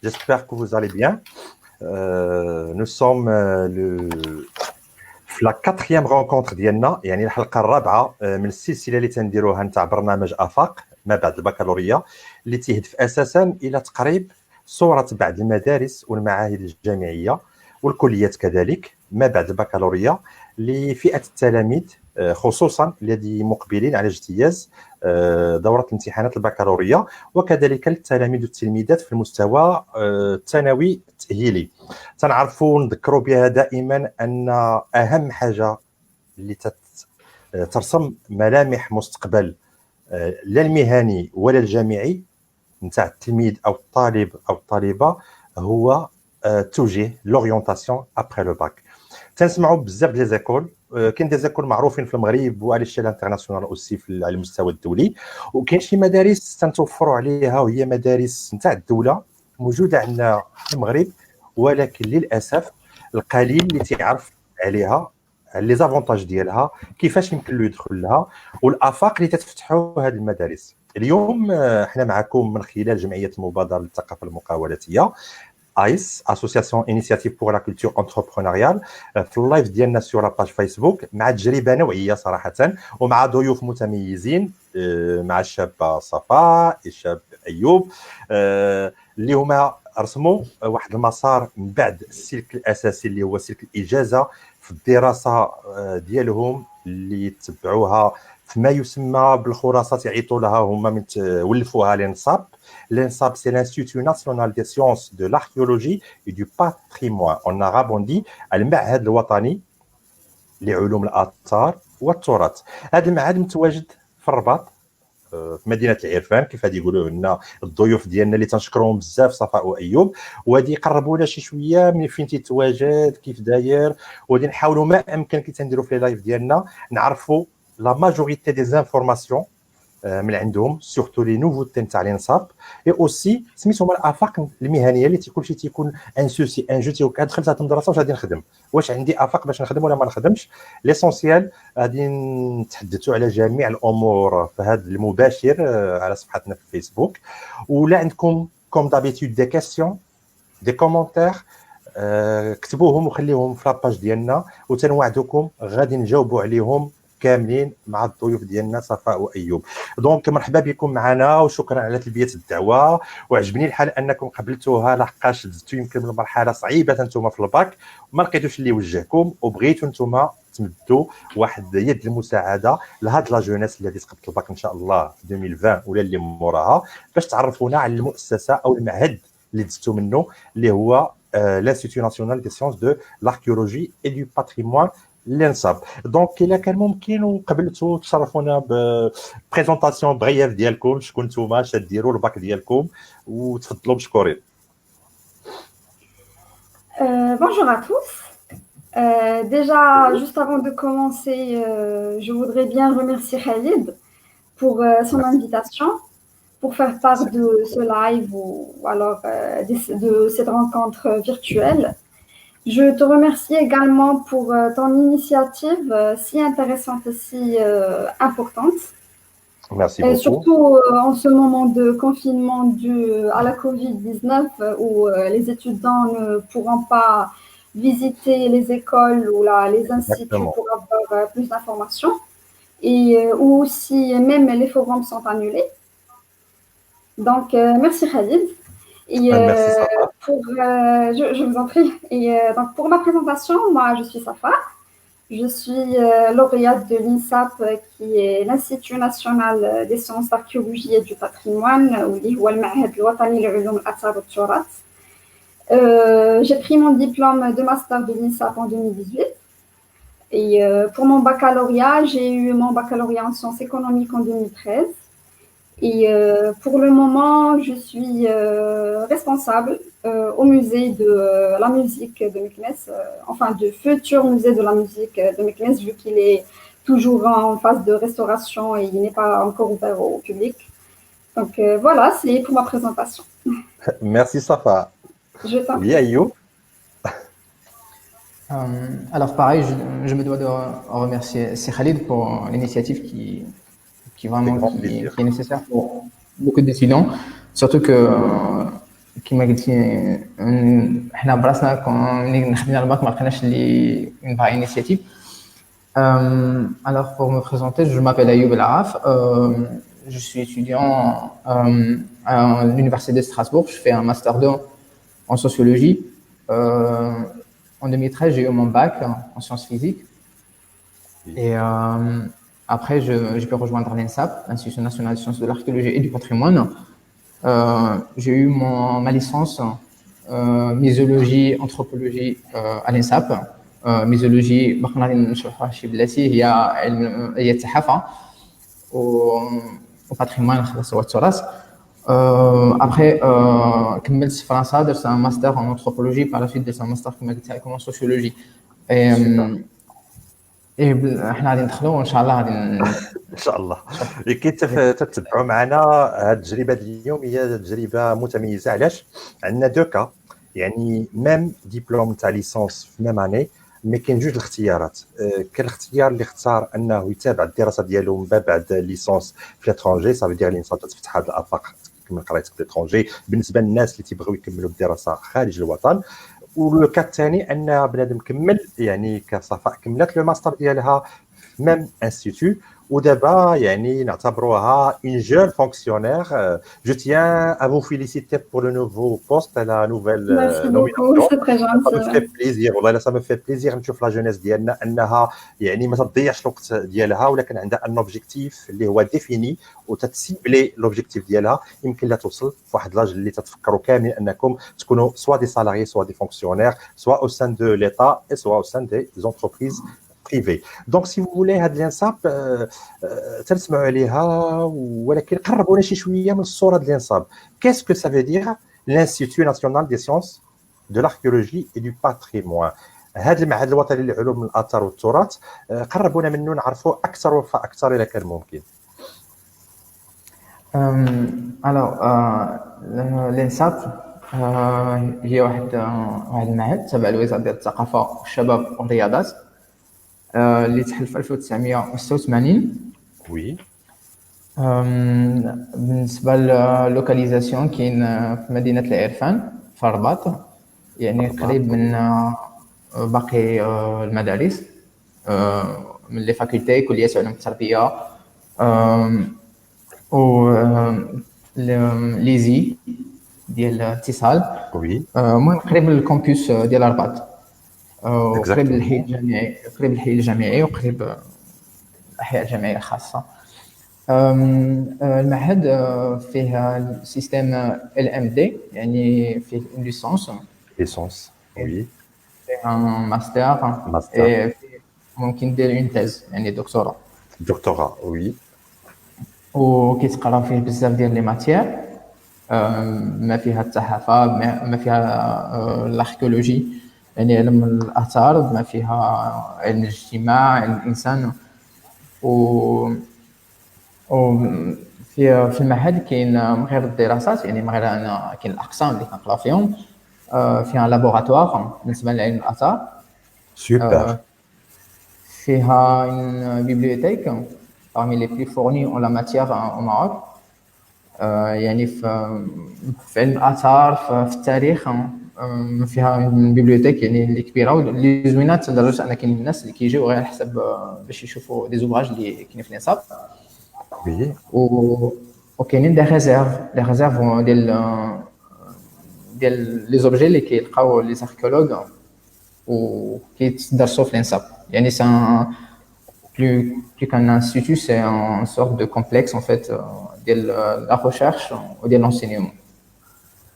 J'espère que vous allez bien. Nous sommes في لا كاتريام رونكونتر ديالنا، يعني الحلقه الرابعه من السلسله اللي تنديروها نتاع برنامج افاق ما بعد البكالوريا، اللي تهدف اساسا الى تقريب صوره بعض المدارس والمعاهد الجامعيه والكليات كذلك ما بعد البكالوريا لفئه التلاميذ، خصوصا الذي مقبلين على اجتياز دوره امتحانات البكالوريا، وكذلك التلاميذ والتلميذات في المستوى الثانوي التاهيلي. تنعرفوا نذكروا بها دائما ان اهم حاجه اللي ترسم ملامح مستقبل لا المهني ولا الجامعي نتاع التلميذ او الطالب او الطالبه هو توجيه لورينتاسيون ابري لو باك. تنسمعوا بزاف ديال ليزيكول، كاين دي زيكول معروفين في المغرب وعلى الشيل انترناسيونال اوسي على المستوى الدولي، وكاين شي مدارس تنتوفروا عليها وهي مدارس نتاع الدوله موجوده عندنا في المغرب، ولكن للاسف القليل اللي تيعرف عليها لي زافونتاج ديالها كيفاش يمكن له يدخل لها والافاق اللي تتفتحوا هذه المدارس. اليوم احنا معكم من خلال جمعيه المبادره للثقافه المقاولاتيه AIS, Association Initiative pour la Culture Entrepreneuriale، في اللايف ديالنا سور لاباج فيسبوك مع تجربه نوعيه صراحه ومع ضيوف متميزين، مع الشاب صفاء الشاب ايوب، اللي هما رسموا واحد المسار من بعد السلك الاساسي اللي هو سلك الاجازه في الدراسه ديالهم اللي تبعوها فيما يسمى بالخلاصه يعيطوا لها هما من ولفوها لنصاب. L'INSAP, c'est l'Institut national des sciences de l'archéologie et du patrimoine. En arabe, on dit المعهد الوطني لعلوم الآثار والتراث. هذا المعهد متواجد في الرباط في مدينة العرفان، كيف غادي يقولوا لنا الضيوف ديالنا اللي تنشكرهم بزاف صفاء وأيوب، وغادي يقربوا لنا شي شويه من فين تيتواجد كيف داير، وغادي نحاولوا ما امكن كي تنديروا في لايف ديالنا نعرفوا لا ماجوريتي دي زانفورماسيون من عندهم سورتو لي نوفوتي نتاع الانصاب، اي اوسي سميتهم الافاق المهنيه اللي كلشي تيكون ان سوسي ان جو تيكون دخلت هذه المدرسه واش غادي نخدم، واش عندي افاق باش نخدم ولا ما نخدمش. ليسونسيال غادي نتحدثوا على جميع الامور في هذا المباشر على صفحتنا في الفيسبوك، ولا عندكم كوم دابيتود دي كيسيون دي كومونتير كتبوهم وخليهم في لاباج ديالنا وتنوعدكم غادي نجاوبوا عليهم كاملين مع الضيوف ديالنا صفاء وايوب. دونك مرحبا بكم معنا وشكرا على تلبيه الدعوه، وعجبني الحال انكم قبلتوها لحقاش دزتوا يمكن من مرحله صعيبه انتم في الباك وما لقيتوش اللي يوجهكم، وبغيتوا انتم تمدوا واحد يد المساعده لهاد لا جونيس اللي غادي تقبل الباك ان شاء الله في 2020 ولا اللي موراها، باش تعرفونا على المؤسسه او المعهد اللي دزتوا منه اللي هو l'Institut national des sciences de l'archéologie et du patrimoine الانصاب. دونك الا كان ممكن وقبلتوا تشرفونا ببريزونطاسيون بغياف ديالكم، شكون نتوما اش ديروا الباك ديالكم وتفضلوا مشكورين. Bonjour à tous. Déjà, juste avant de commencer, je voudrais bien remercier Khalid pour son invitation, pour faire part de ce live ou alors de cette rencontre virtuelle. Je te remercie également pour ton initiative si intéressante et si importante. Merci beaucoup. Surtout en ce moment de confinement dû à la Covid-19 où les étudiants ne pourront pas visiter les écoles ou les instituts pour avoir plus d'informations et où aussi même les forums sont annulés. Donc, merci Khalid. Et je vous en prie. Et donc pour ma présentation, moi je suis Safa. Je suis lauréate de l'INSAP qui est l'Institut national des sciences d'archéologie et du patrimoine, ou المعهد الوطني لعلوم الآثار والتراث. J'ai pris mon diplôme de master de l'INSAP en 2018. Et pour mon baccalauréat, j'ai eu mon baccalauréat en sciences économiques en 2013. Et pour le moment, je suis responsable au musée de la musique de Meknès, enfin du futur musée de la musique de Meknès, vu qu'il est toujours en phase de restauration et il n'est pas encore ouvert au public. Donc voilà, c'est pour ma présentation. Merci Safa. Je t'en prie. Oui, Ayoub. Alors pareil, je me dois de remercier Khalid pour l'initiative qui est nécessaire pour beaucoup d'étudiants, surtout que كما قلتي حنا براسنا ملي خدينا الباك ما لقيناش اللي اون فراي انيشيتيف. Alors pour me présenter, je m'appelle Ayoub El Araf, je suis étudiant à l'université de Strasbourg, je fais un master 2 en sociologie. En 2013, j'ai eu mon bac en sciences physiques et après j'ai pu rejoindre l'INSAP, l'Institut national des sciences de l'archéologie et du patrimoine. J'ai eu ma licence ميزولوجي anthropologie à l'INSAP. ميزولوجي باقي غادي نشرحوها شي بلاتي هي التحف وباتريمون خلاص هو التراث. Après كملت في فرنسا درت un master en anthropologie, par la suite درت un master كما قلت لكم en sociologie. حنا غادي ندخلوا وان شاء الله غادي ان شاء الله. كي تتبعوا معنا هذه التجربه اليوم هي تجربه متميزه. علاش؟ عندنا دو كا، يعني ميم ديبلوم تاع ليسونس في ميم اني، مي كاين جوج الاختيارات. كاين الاختيار اللي اختار انه يتابع الدراسه ديالو من بعد ليسونس في لاترونجي، صافي دير لينسا تفتح هذه الافاق تكمل قرايتك في لاترونجي بالنسبه للناس اللي تيبغيو يكملوا الدراسه خارج الوطن. والكا الثاني ان بنادم كمل، يعني كصفاء كملت لو ماستر ديالها في ميم انستيتو ودابا يعني نعتبروها une jeune fonctionnaire. Je tiens à vous féliciter pour le nouveau poste, la nouvelle nomination. C'est très gentil. Ça me fait plaisir والله ça me fait plaisir نشوف لا جونيس ديالنا انها يعني ما تضيعش الوقت ديالها، ولكن عندها ان اوبجيكتيف اللي هو ديفيني وتتسيبلي لوبجيكتيف ديالها. يمكن لا توصل في واحد لاج اللي تتفكروا كاملين انكم تكونوا سوا دي سالاريي سوا دي فونكسيونير سوا او سان دو ليتا et سوا او سان دي زونتربريز بريفي. دونك سي فولي هاد الانساب تنسمعوا عليها، ولكن قربونا شي شويه من الصوره ديال الانساب. كيسكو سا في دير l'Institut national des sciences de l'archéologie et du patrimoine؟ هذا المعهد الوطني للعلوم الاثار والتراث، قربونا منه نعرفوا اكثر واكثر اذا كان ممكن. Alors l'INSAP هي واحد المعهد تبع لوزاره ديال الثقافه والشباب والرياضات اللي تحل في 1986. وي. بالنسبه للوكاليزاسيون كاين في مدينه العرفان في الرباط، يعني قريب من باقي المدارس من لي فاكولتي كليات علوم التربيه و ليزي ديال الاتصال. وي. المهم قريب للكامبوس ديال الرباط، وقريب للحي الجامعي، قريب للحي الجامعي وقريب الاحياء الجامعيه الخاصه. المعهد فيه سيستم LMD، يعني فيه ليسونس وي، فيه ماستر ممكن دير اون تيز يعني دكتوراه وي. وكيتقرا فيه بزاف ديال لي ماتيير، ما فيها التحف، ما فيها الاركيولوجي يعني علم الاثار، ما فيها علم الاجتماع، علم الانسان. في المعهد كاين غير الدراسات، يعني غير انا كاين الاقسام اللي كنقرا فيهم، فيها لابوراتوار بالنسبه لعلم الاثار. سوبر. فيها une bibliothèque parmi les plus fournies en la matière au Maroc، يعني في علم الاثار في التاريخ فيها بيبليوتيك يعني اللي كبيره واللي زوينات، لدرجه ان كاين الناس اللي كيجيو غير على حسب باش يشوفوا دي زوبراج اللي كاينين في الانصاب. وي. وكاينين دي ريزيرف ديال لي زوبجي اللي كيلقاو لي زاركيولوج وكيتدرسوا في الانصاب. يعني سي plus qu'un institut, c'est une sorte de complexe en fait de la recherche ou de l'enseignement.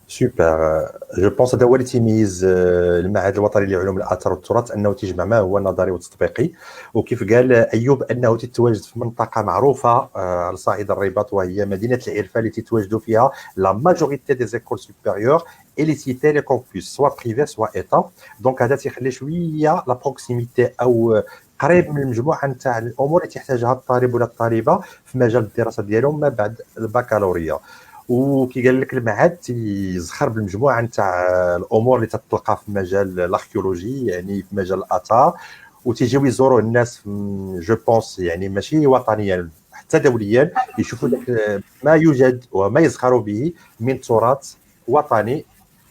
سوبر. جو بونس هذا هو اللي تيميز المعهد الوطني لعلوم الاثار والتراث، انه تيجمع ما هو النظري والتطبيقي. وكيف قال ايوب انه تتواجد في منطقه معروفه على صعيد الرباط، وهي مدينه العرفان اللي تتواجدوا فيها لا ماجوريتي دي زيكول سوبيريور اي لي سيتي لي كومبوس سوا بريفي سوا ايتا. دونك هذا تيخلي شويه لا بروكسيميتي او قريب من المجموعه نتاع الامور اللي تحتاجها الطالب ولا الطالبه في مجال الدراسه ديالهم ما بعد البكالوريا. وكي قال لك المعهد تيزخر بالمجموعه نتاع الامور اللي تتلقى في مجال الاركيولوجي، يعني في مجال الاثار، وتيجيو يزوروا الناس جو بونس يعني ماشي وطنيا حتى دوليا، يشوفوا لك ما يوجد وما يزخروا به من تراث وطني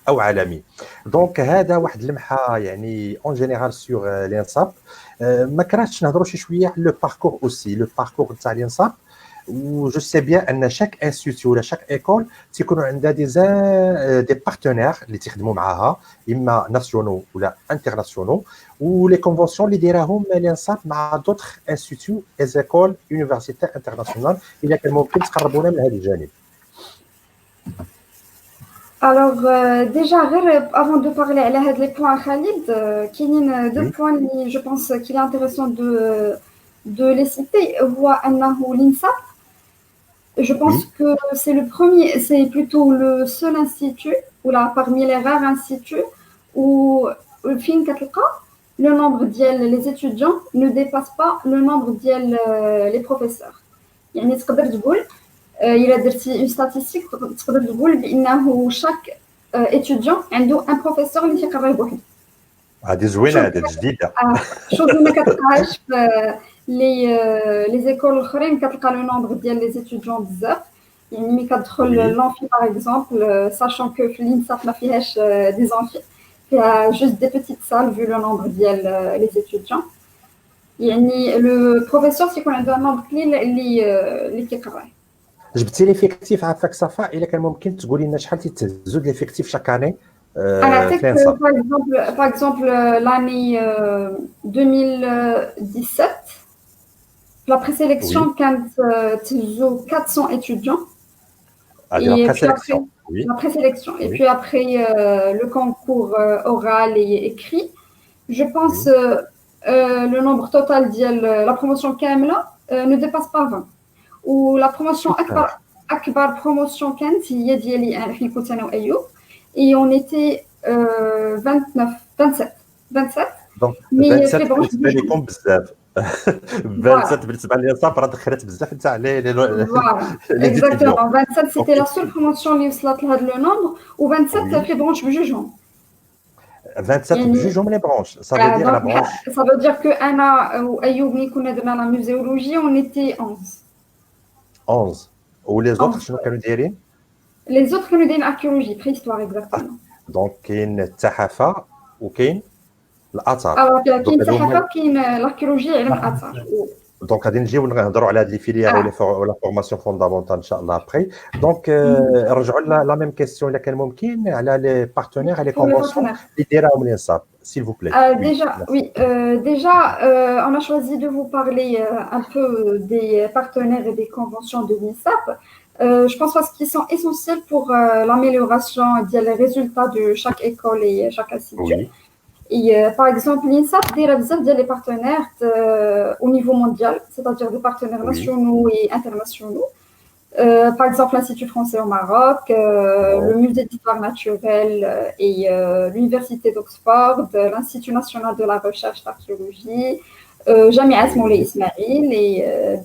او عالمي. دونك هذا واحد اللمحه يعني اون جينيرال سور لينساب. ما كرهتش نهضروا شي شويه على لو باركور اوسي، لو باركور تاع لينساب. و جو سي بيان ان شاك انستيتيو ولا شاك ايكول تيكونوا عندها دي بارتنير اللي تخدموا معاها، اما ناسيونو ولا انترناسيونو، و لي كونفونسيون اللي دايراهم لينساب مع دوطخ انستيتيو ايزيكول يونيفرسيتي انترناسيونال. الا كان ممكن تقربونا من هذا الجانب. Alors, déjà, avant de parler à les points Khalid, qu'il y a deux points, je pense qu'il est intéressant de les citer. L'INSA, je pense que c'est le premier, c'est plutôt le seul institut, ou là, parmi les rares instituts, où le nombre les étudiants ne dépasse pas le nombre les professeurs. Il y a une il a une statistique تقدر تقول بانه chaque étudiant عنده un professeur اللي تيقرا بوحده. هذه زوينه، هذه جديده. شوف ما كتلقاهاش في لي زيكول الاخرين، كتلقى لو نومبر ديال لي ستوديون بزاف. يعني ملي كتدخل لونفي باغ اكزومبل، ساشون كو في لينساب ما فيهاش دي زونفي، فيها جوست دي بيتيت سال فو لو نومبر ديال لي ستوديون. يعني لو بروفيسور تيكون عنده نومبر قليل اللي كيقرا. جبتي ليفيكتيف عافاك صفاء، الا كان ممكن تقولي لنا شحال تيتهزوا ليفيكتيف شاك اني؟ باغ اكزومبل لاني 2017 la présélection كانت تهزوا 400 étudiants. La présélection, oui. La présélection. Et puis après le concours oral et écrit, je pense le nombre total de la promotion كاملة ne dépasse pas 20. ولا بروموسيون اكبر بروموسيون كانت هي ديالي انا حين كنت انا وايوب، اي اون ايتي 27 دونك 27 بالنسبه لكم بزاف. 27 بالنسبه لي صافي راه دخلت بزاف تاع لي اكزاكتومون 27 سيتي لا سول بروموسيون اللي وصلت لهذا لو نومبر، و 27 في برونش بجوجهم. 27 بجوجهم لي برونش، ça veut dire la branche. Ça veut dire que انا وايوب ملي كنا درنا لا ميوزيولوجي اون ايتي 11. 11 و لي زوطخ شنو كانوا دايرين؟ لي زوطخ كانوا دايرين اركيولوجي بريستوار اكزاكتومون. دونك كاين التحفه وكاين الاثار. كاين التحفه وكاين الاركيولوجي علم الاثار. دونك غادي نجيو نهضروا على هاد لي فيليير ولا فورماسيون فوندامونتال ان شاء الله ابري. دونك نرجعوا لا ميم كيسيون الا كان ممكن على لي بارتنير لي كونفونسيون اللي دايراهم لينساب s'il vous plaît. Déjà, on a choisi de vous parler un peu des partenaires et des conventions de l'INSAP. Je pense parce qu'ils sont essentiels pour l'amélioration des résultats de chaque école et chaque institut. Et par exemple, l'INSAP a des partenaires au niveau mondial, c'est-à-dire des partenaires nationaux et internationaux. Par exemple, l'Institut français au Maroc, le Musée d'histoire naturelle et l'Université d'Oxford, l'Institut national de la recherche d'archéologie, Jamiat Moulay Ismail et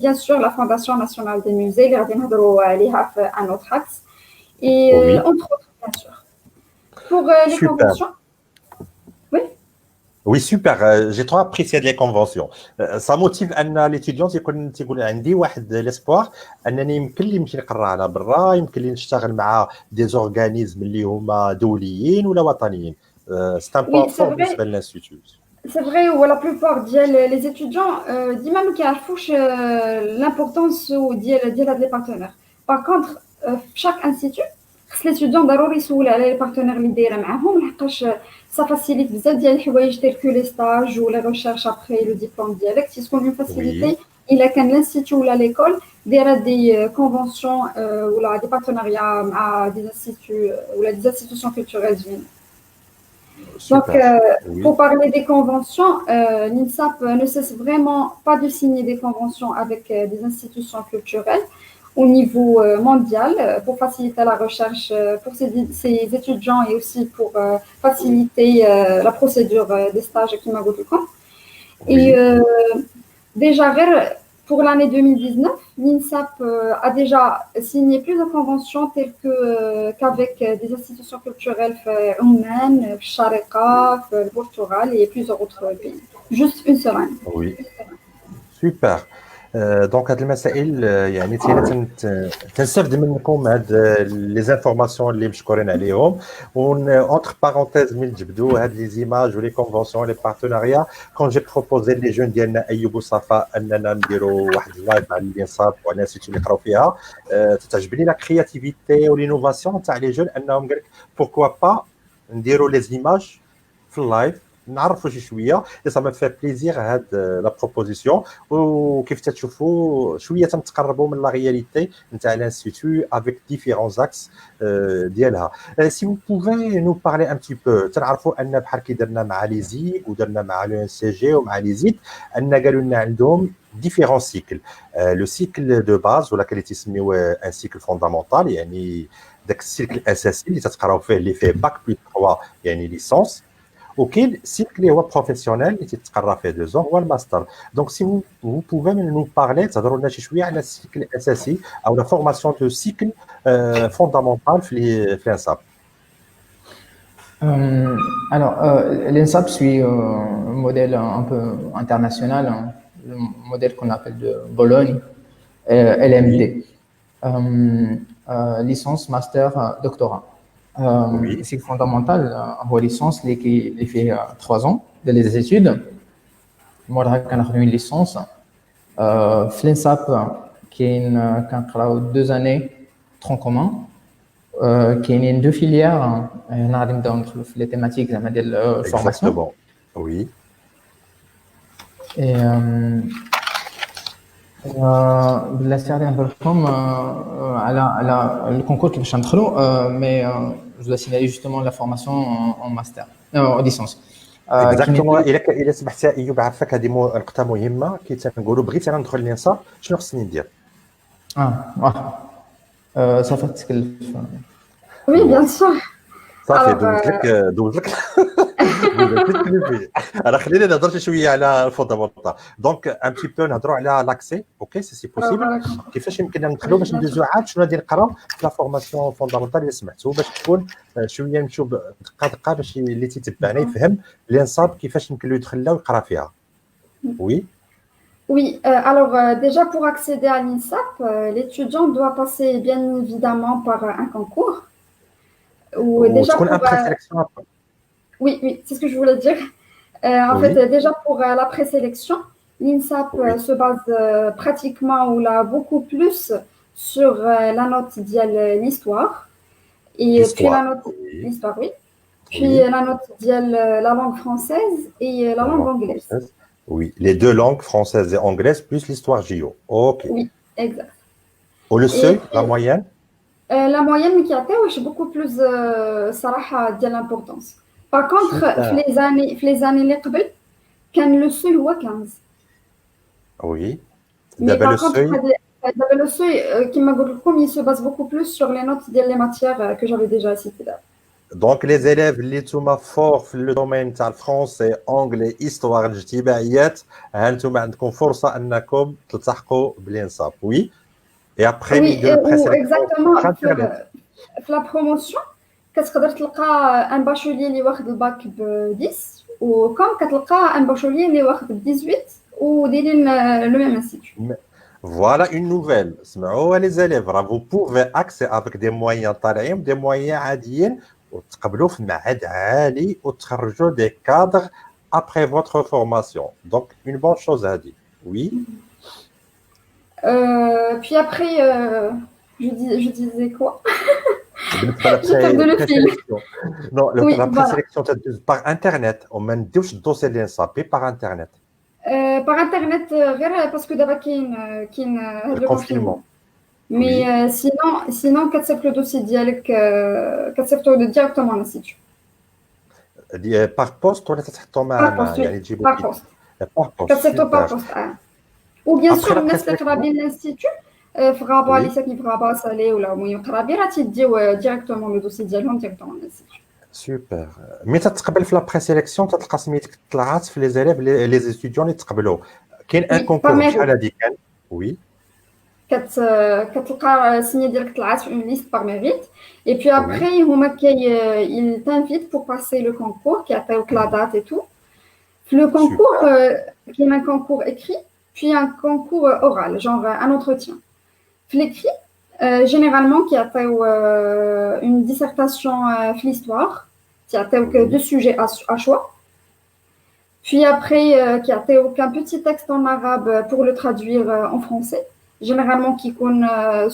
bien sûr la Fondation nationale des musées, un autre axe, et entre autres, bien sûr. Pour les conventions. Oui, super. J'ai trop apprécié les conventions. Ça motive ان l'étudiant تيقول عندي واحد l'espoir انني يمكن نقرا على برا، يمكن لي نشتغل مع دي زورغانيزم اللي هما دوليين ولا وطنيين. C'est un point fort بالنسبه للانستيتوت. C'est vrai, ou la plupart des étudiants ديما ما كيعرفوش l'importance ديال les partenaires. Par contre, chaque institut خص l'étudiant ضروري يسول على les partenaires اللي دايره معاهم، لحقاش ça facilite بزاف ديال الحوايج tels que les stages ou les recherches après le diplôme ديالك. تيكون une facilité الا كان l'institut ولا l'école دايره des conventions ولا des partenariats مع des instituts ou des institutions culturelles زوينه. Donc, pour parler des conventions, l'INSAP ne cesse vraiment pas de signer des conventions avec des institutions culturelles au niveau mondial pour faciliter la recherche pour ses étudiants et aussi pour faciliter la procédure des stages qui m'a dit. Et déjà, pour l'année 2019, l'INSAP a déjà signé plusieurs conventions telles qu'avec des institutions culturelles Oman, Sharika, le Portugal et plusieurs autres pays. Juste une semaine. Oui, super. دونك هاد المسائل يعني تينا تنستافد منكم هاد لي زانفورماسيون اللي مشكورين عليهم اونتر بارونتيز من جبدوا هاد لي زيماج ولي كونفونسيون لي بارتناريا كون جي بروبوزي لي جون ديالنا ايوب وصفاء اننا نديروا واحد اللايف مع الانصاب وعلى الناس اللي يقراو فيها تتعجبني لا كرياتيفيتي ولينوفاسيون تاع لي جون انهم قال لك بوركوا با نديروا لي زيماج في اللايف نعرفوا شي شويه لي سا ما في بليزير هاد لا بروبوزيسيون وكيف تتشوفوا شويه تنتقربوا من لا رياليتي نتاع الانستيتو افيك ديفيرون زاكس ديالها سي vous pouvez nous parler un petit peu تنعرفوا ان بحال كي درنا مع لي زيك ودرنا مع لو ان سي جي ومع لي زيت ان قالوا لنا عندهم ديفيرون سيكل لو سيكل دو باز ولا كلي تسميوه ان سيكل فوندامونتال يعني داك السيكل الاساسي اللي تتقراو فيه اللي فيه باك بلس 3 يعني ليسونس وكاين سيكل اللي هو بروفيسيونيل اللي تتقرا فيه 2 ans هو الماستر دونك سي vous pouvez nous parler تهضروا لنا شي شويه على السيكل الاساسي او لا فورماسيون دو سيكل فوندامونتال في الانساب. Alors, l'INSAP suit un modèle un peu international, hein, le modèle qu'on appelle de Bologne, LMD. Licence, master, doctorat. Oui. C'est fondamental, هو licence اللي فيه 3 ans de les études. موراها كناخذوا une licence. في l'INSAP كنقراو 2 années tronc commun. كاينين 2 filières هنا غادي نبداو ندخلوا في لي تيماتيك زعما ديال الفورماسيون. Oui. بلاتي غادي نهضر لكم على الكونكور كيفاش ندخلوا مي جو dois signaler justement la formation en master en licence. اكزاكتومون الا سمحتي ايوب عافاك هذه نقطه مهمه كي تنقولوا بغيت انا ندخل الانصاب شنو خصني ندير؟ صافي تكلف. Oui, bien sûr. صافي دوز لك انا خلينا نهضر شويه على الفوندامونتال دونك ان بتي بو نهضروا على لاكسي اوكي سي بوسيبل كيفاش يمكننا ندخلوا باش ندوزو عاد شنو غادي نقراو في لا فورماسيون فوندامونتال اللي سمعتوا باش تكون شويه نمشيو دقه دقه باش اللي تيتبعنا يفهم الانصاب كيفاش يمكن له يدخل لها ويقرا فيها. وي Oui, alors déjà pour accéder à l'INSAP, l'étudiant doit passer bien évidemment par un concours. Ou déjà تكون pour, ان بريسيليكسيون. oui, c'est ce que je voulais dire. En fait, déjà pour la présélection, l'INSAP se base pratiquement ou là beaucoup plus sur la note de l'histoire. Et puis la note l'histoire, oui. Puis la note de la langue française et la langue anglaise. Oui, les 2 langues françaises et anglaises plus l'histoire JO. OK. Oui, exact. Ou le seuil, la moyenne? La moyenne qui a beaucoup plus de l'importance. Par contre, les années les قبل كان le seuil هو 15. Oui. Mais par contre, le seuil qui m'a dit il se base beaucoup plus sur les notes des matières que j'avais déjà citées là. Donc les élèves اللي نتوما فور في لو دومين تاع الفرونسي انجلي هيستوار الاجتماعيات هانتوما عندكم فرصه انكم تلتحقوا بالانصاب. وي et après exactement في la promotion كتقدر تلقى ان باشولير اللي واخد الباك ب 10 وكم كتلقى ان باشولير اللي واخد ب 18 ودايرين لو ميم انستيتو. Voilà une nouvelle. سمعوا les élèves, vous pouvez accéder avec des moyens طالعين des moyens عاديين وتقبلوا في معهد عالي وتخرجوا des cadres après votre formation. Donc une bonne chose هذه. Oui. Puis après je disais quoi? Non, la présélection par internet. On ne نديوش الدوسي اللي نصابي par internet. Par internet غير باسكو دابا كاين le confinement. Mais sinon كتصيفط le dossier ديالك كتصيفطو directement للانستيتو. par poste ولا تحطوه معنا يعني تجيبوا par poste. كتصيفطو par poste. Ou bien sûr الناس اللي قرابين للانستيتو في غابا اللي ساكنين في غابا سالي ولا المهم قرابين راه تيديو ديريكتومون لو دوسي ديالهم ديريكتومون للانستيتو. سوبر. مي تتقبل في لا بريسيليكسيون تلقى سميتك طلعات في لي زيليف لي ستوديون اللي تقبلوا كاين ان كونكور شحال هادي كان. وي كتلقى سميه ديالك طلعات في اون ليست باغ ميريت اي بي ابري هما il t'invite pour passer le concours كيعطيوك لا دات اي تو في لو كونكور كاين ان كونكور écrit puis un concours oral, genre un entretien. Puis l'écrit, généralement, qui a une dissertation l'histoire, qui a deux sujets à choix. Puis après, qui a un petit texte en arabe pour le traduire en français, généralement qui compte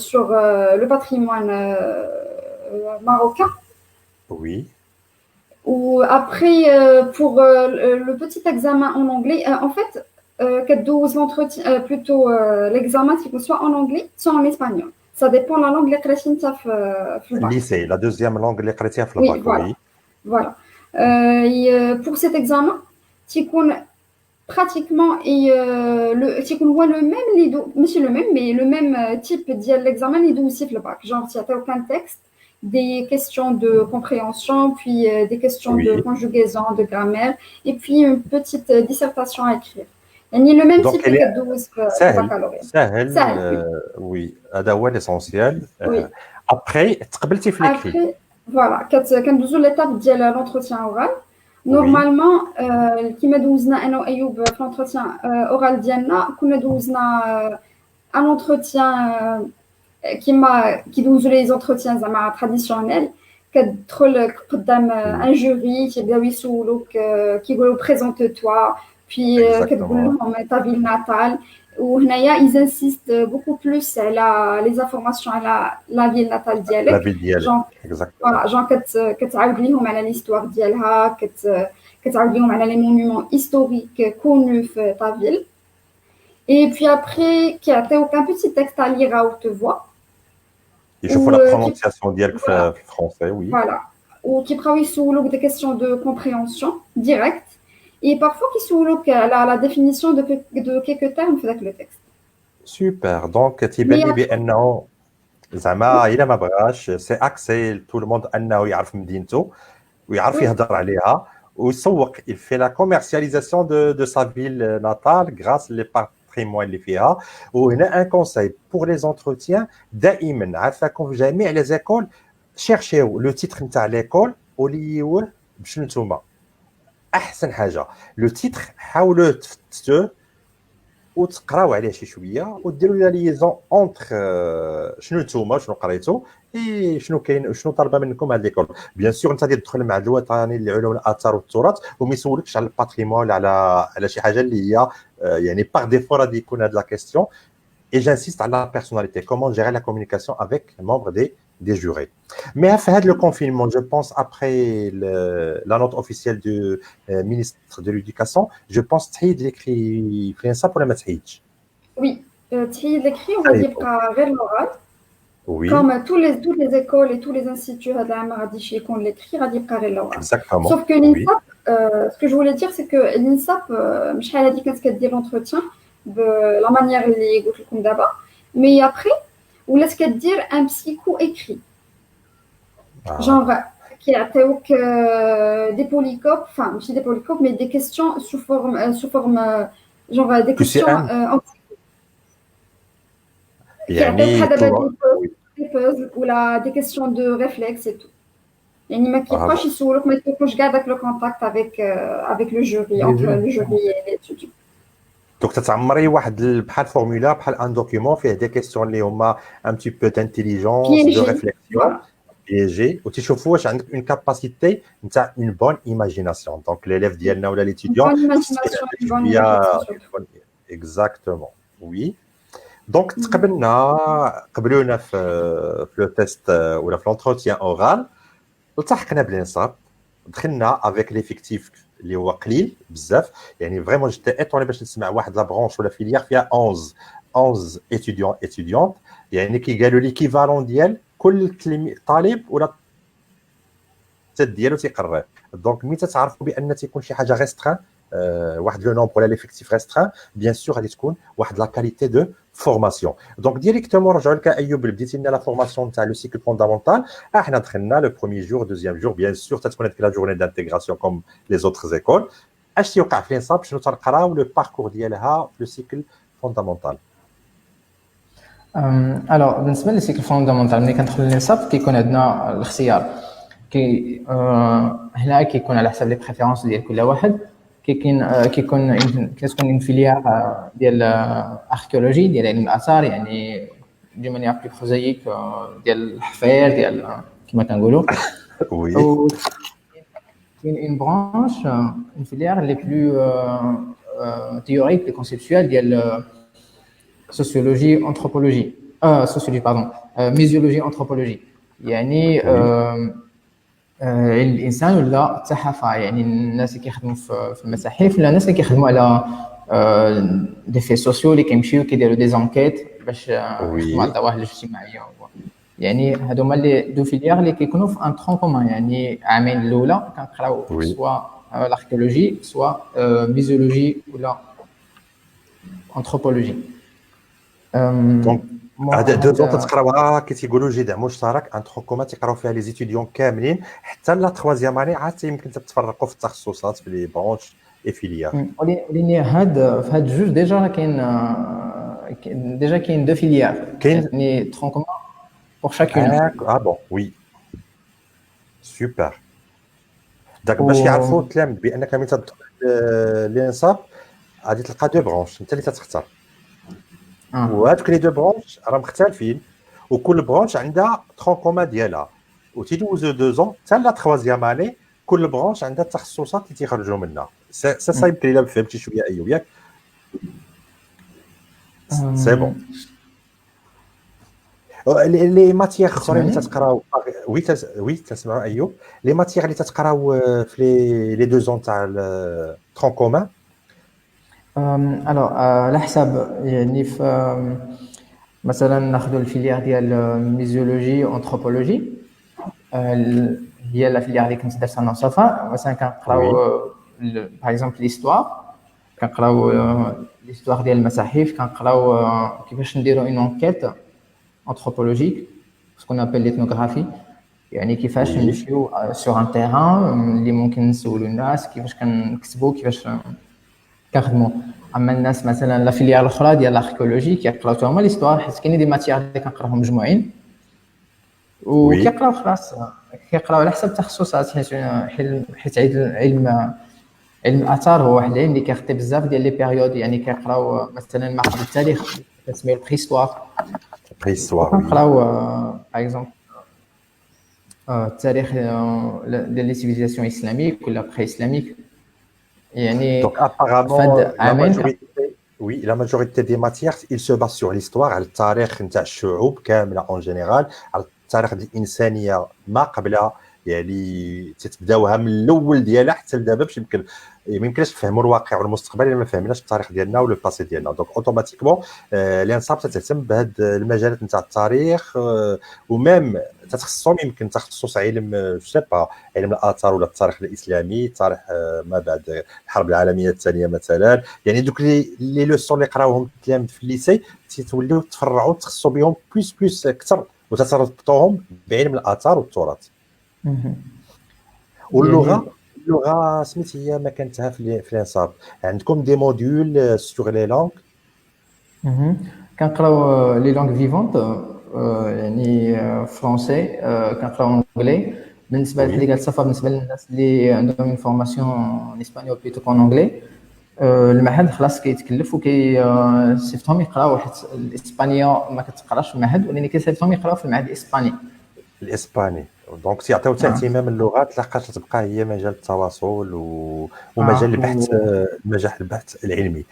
sur le patrimoine marocain. Oui. Ou après, pour le petit examen en anglais, en fait, l'entretien, plutôt l'examen, soit en anglais, soit en espagnol. Ça dépend de la langue اللي قريتي انت في الباك. Lycée, la deuxième langue اللي قريتيها في Oui, الباك. voilà. Oui. Voilà. Pour cet examen, تيكون pratiquement le même monsieur le même, mais le même type de l'examen اللي دوزتي في الباك. Genre, tu n'as aucun texte, des questions de compréhension, puis des questions de conjugaison, de grammaire, et puis une petite dissertation à écrire. يعني le même type que دوز في البكالوريا. سهل. Oui, هذا هو l'essentiel. Après, تقبلتي في l'écrit. Après, voilà, كندوزو l'étape ديال l'entretien oral. Normalement, كيما دوزنا انا وايوب في l'entretien oral ديالنا كنا دوزنا un entretien كي دوزو les entretiens زعما traditionnels كتدخل قدام un jury كيبداو يسولوك كيقولوا présente toi puis كتقول لهم ta ville natale. وهنايا ils insistent beaucoup plus على les informations على la ville natale ديالك. La ville ديالك. Voilà, genre كتعاود ليهم على l'histoire ديالها, كتعاود ليهم على les monuments historiques connus في ta ville. Et puis après, كيعطيوك un petit texte à lire à haute voix. يشوفوا la prononciation ديالك في français, oui. Voilà. Ou كيبقاو يسولوك des questions de compréhension directe. Et parfois كيسولوك على la définition de quelques termes في ذاك le texte. Super. Donc تيبان لي بانه زعما الا ما بغاش سي اكسي تو الموند انه يعرف مدينته ويعرف يهضر عليها ويسوق il fait la commercialisation de sa ville natale grâce les patrimoine اللي فيها. وهنا un conseil pour les entretiens دائما عافاكم في جميع لي زيكول شيرشيو لو تيتر نتاع ليكول وليوه بشنو نتوما احسن حاجه لو تيتر حاولوا تفتشوه وتقراو عليه شي شويه وديروا لا ليزون اونتر شنو نتوما شنو قريتو اي شنو كاين شنو طالبه منكم هاد ليكول. بيان سور انت تدخل مع الوطني العلوم الاثار والتراث وما يسولكش على الباتريمون على شي حاجه اللي هي يعني باغ ديفو غادي يكون هاد لا كيسيون. Et j'insiste à la personnalité, comment gérer la communication avec les membres des jurés. Mais à faire le confinement, je pense après la note officielle du ministre de l'Éducation, je pense que l'écrit, ça pour la maths. Oui, l'écrit, on va dire qu'à l'oral. Oui. Comme toutes les écoles et tous les instituts à la Maradichi qu'on l'écrit, à dire qu'à l'oral. Exactement. Sauf que l'INSAP, ce que je voulais dire, c'est que l'INSAP, je a dit qu'est-ce qu'elle dit l'entretien, de la manière les comme d'abord, mais après, ou laisse qu'elle dire un psycho écrit. Genre, qui a des polycopes, enfin, je dis des polycopes, mais des questions sous forme genre des questions en psycho. Qui a des puzzles ou des questions de réflexe et tout. يعني ما كيبقاش يسولوك ما تكونش كاع داك لو كونتاكت avec le jury entre le jury et l'étudiant. Donc تتعمري واحد بحال فورمولا بحال ان دوكيومون فيه دي كيسيون اللي هما ان بتي بو دانتيليجونس دو ريفليكسيون بيجي وتشوفوا واش عندك اون كاباسيتي نتاع اون بون ايماجيناسيون. دونك ليليف ديالنا ولا ليتيديون اكزاكتومون وي. دونك قبلونا في لو تيست ولا في لونتروتيان اورال التحقنا بالانصاب دخلنا افيك ليفيكتيف اللي هو قليل بزاف يعني فريمون جيت ايطوني باش نسمع واحد لا برونش ولا فيليير فيها 11 ايتيديون ايتيديونت يعني كي قالوا ليكيفالون ديال كل طالب ولا ديالو تيقرر. دونك ملي تتعرفوا بان تيكون شي حاجه ريستران واحد لو نومبر ولا ليفيكتيف ريستران بيان سور غادي تكون واحد لا كاليتي دو فورماسيون. دونك ديريكتومون رجعوا لك ايوب بديتي لنا لا فورماسيون تاع لو سيكل فوندامونتال. احنا دخلنا لو بروميير جور دوزيام جور بيان سور تتكون هذيك لا جورني دانتيغراسيون كوم لي زوتر زيكول. اش تيوقع في الانصاب شنو تنقراو لو باركور ديالها في لو سيكل فوندامونتال. الوغ بالنسبه للسيكل فوندامونتال ملي كندخل للانصاب كيكون عندنا الاختيار هنا كيكون على حسب لي بريفيرونس ديال كل واحد. كتكون اون فيليير ديال اركيولوجي ديال علم الاثار يعني دي مانيير بلو بروزايك ديال الحفير ديال كما كنقولوا وي و une branche, une filière les plus théoriques et conceptuelles de la sociologie, anthropologie, sociologie, pardon, muséologie, anthropologie. يعني الإنسان ولا الصحافة يعني الناس اللي كيخدموا في المتاحف ولا الناس اللي كيخدموا على دي في سوسيو اللي كيمشيو كيديروا دي زانكيت باش يخدموا على الظواهر الاجتماعية يعني هادوما لي دو فيليير اللي كيكونوا في ان ترون كومون يعني عامين الاولى كنقراو سوا الاركيولوجي سوا ميزولوجي ولا انثروبولوجي دونك هاد دو زون تقراوها كي تيقولوا جي دعم مشترك انتروكوما تيقراو فيها لي زيتيديون كاملين حتى لا تخوازيام اني عاد يمكن تتفرقوا في التخصصات في لي برونش اي فيليير وليني في هاد جوج ديجا كاين دو فيليير يعني ترون كومون pour chacune. Ah bon, oui. Super. داك باش يعرفوا التلاميذ بانك ملي تدخل الانصاب غادي تلقى دو برونش انت اللي تختار وهذوك لي دو برونش راه مختلفين وكل برونش عندها ترون كومان ديالها وتيدوزو دو زون حتى لا تخوازيام اني كل برونش عندها التخصصات اللي تيخرجوا منها سا يمكن الا فهمتي شويه ايوب ياك سي بون لي ماتيير اخرين اللي تتقراو وي تسمعوا ايوب لي ماتيير اللي تتقراو في لي دو زون تاع ترون كومان الو على حساب يعني في مثلا ناخذوا الفيليير ديال ميزيولوجي وانثروبولوجي هي لا فيليير اللي كنت درتها انا وصفاء مثلا كنقراو باغ اكزومبل ليستوار كنقراو ليستوار ديال المتاحف كنقراو كيفاش نديروا اون انكيت anthropologique, ce qu'on appelle l'ethnographie. يعني كيفاش نمشيو sur un terrain اللي ممكن نسولوا الناس كيفاش كنكتبوا كيفاش كنخدموا اما الناس مثلا لا فيليير الاخرى ديال الاركيولوجي كيقراو هما ليستوار حيت كاينين دي ماتيير اللي كنقراوهم مجموعين وكيقراو خلاص كيقراو على حسب التخصصات حيت علم الاثار هو واحد العلم اللي كيغطي بزاف ديال لي بيريود يعني كيقراو مثلا ما قبل التاريخ كنسميو البريستوار كنقراو باغ اكزومبل التاريخ ديال لي سيفيليزاسيون اسلاميك ولا بري اسلاميك يعني donc apparemment la majorité des matières il se base sur l'histoire على التاريخ نتاع الشعوب كامله en général على التاريخ ديال الانسانيه ما قبلها يعني تتبداوها من الاول ديالها حتى لدابا باش يمكن ما يمكنش نفهموا الواقع والمستقبل الا ما فهمناش التاريخ ديالنا ولا الباسي ديالنا دونك اوتوماتيكمون الانصاب تهتم بهاد المجالات نتاع التاريخ وميم تتخصصهم يمكن تخصص علم علم الاثار ولا التاريخ الاسلامي التاريخ ما بعد الحرب العالميه الثانيه مثلا يعني دوك لي لوسون اللي قراوهم التلاميذ في الليسي تيتوليو تفرعوا تخصصوا بهم بلوس اكثر وتتربطوهم بعلم الاثار والتراث واللغه سميت هي ما كانتها في الانصاب عندكم دي موديول سور لي لونغ كنقراو لي لونغ فيفونت يعني فرونسي كنقراو انجلي بالنسبه اللي قالت صفا بالنسبه للناس اللي عندهم فورماسيون اسبانيول بلوتو كون انجلي المعهد خلاص كيتكلف سيفتهم يقراو حيت الاسبانيه ما كتقراش في المعهد ولكن كيصيفطهم يقراو في المعهد الاسباني دونك تيعطيو اهتمام اللغات لقات تبقى هي مجال التواصل ومجال البحث مجال البحث العلمي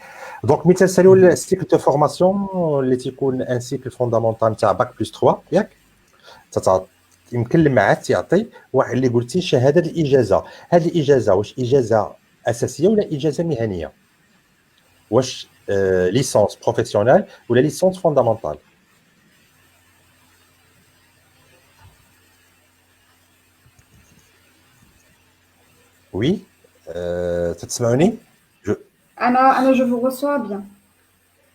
دونك مثال ساليو السيكل دو فورماسيون اللي تيكون ان سيكل فوندامونتال تاع باك بلس 3 ياك يمكن المعهد تيعطي واحد اللي قلتي شهاده الاجازه هذه الاجازه واش اجازه اساسيه ولا اجازه مهنيه واش ليسونس بروفيسيونيل ولا ليسونس فوندامونتال Oui, تسمعوني؟ أنا je vous reçois bien.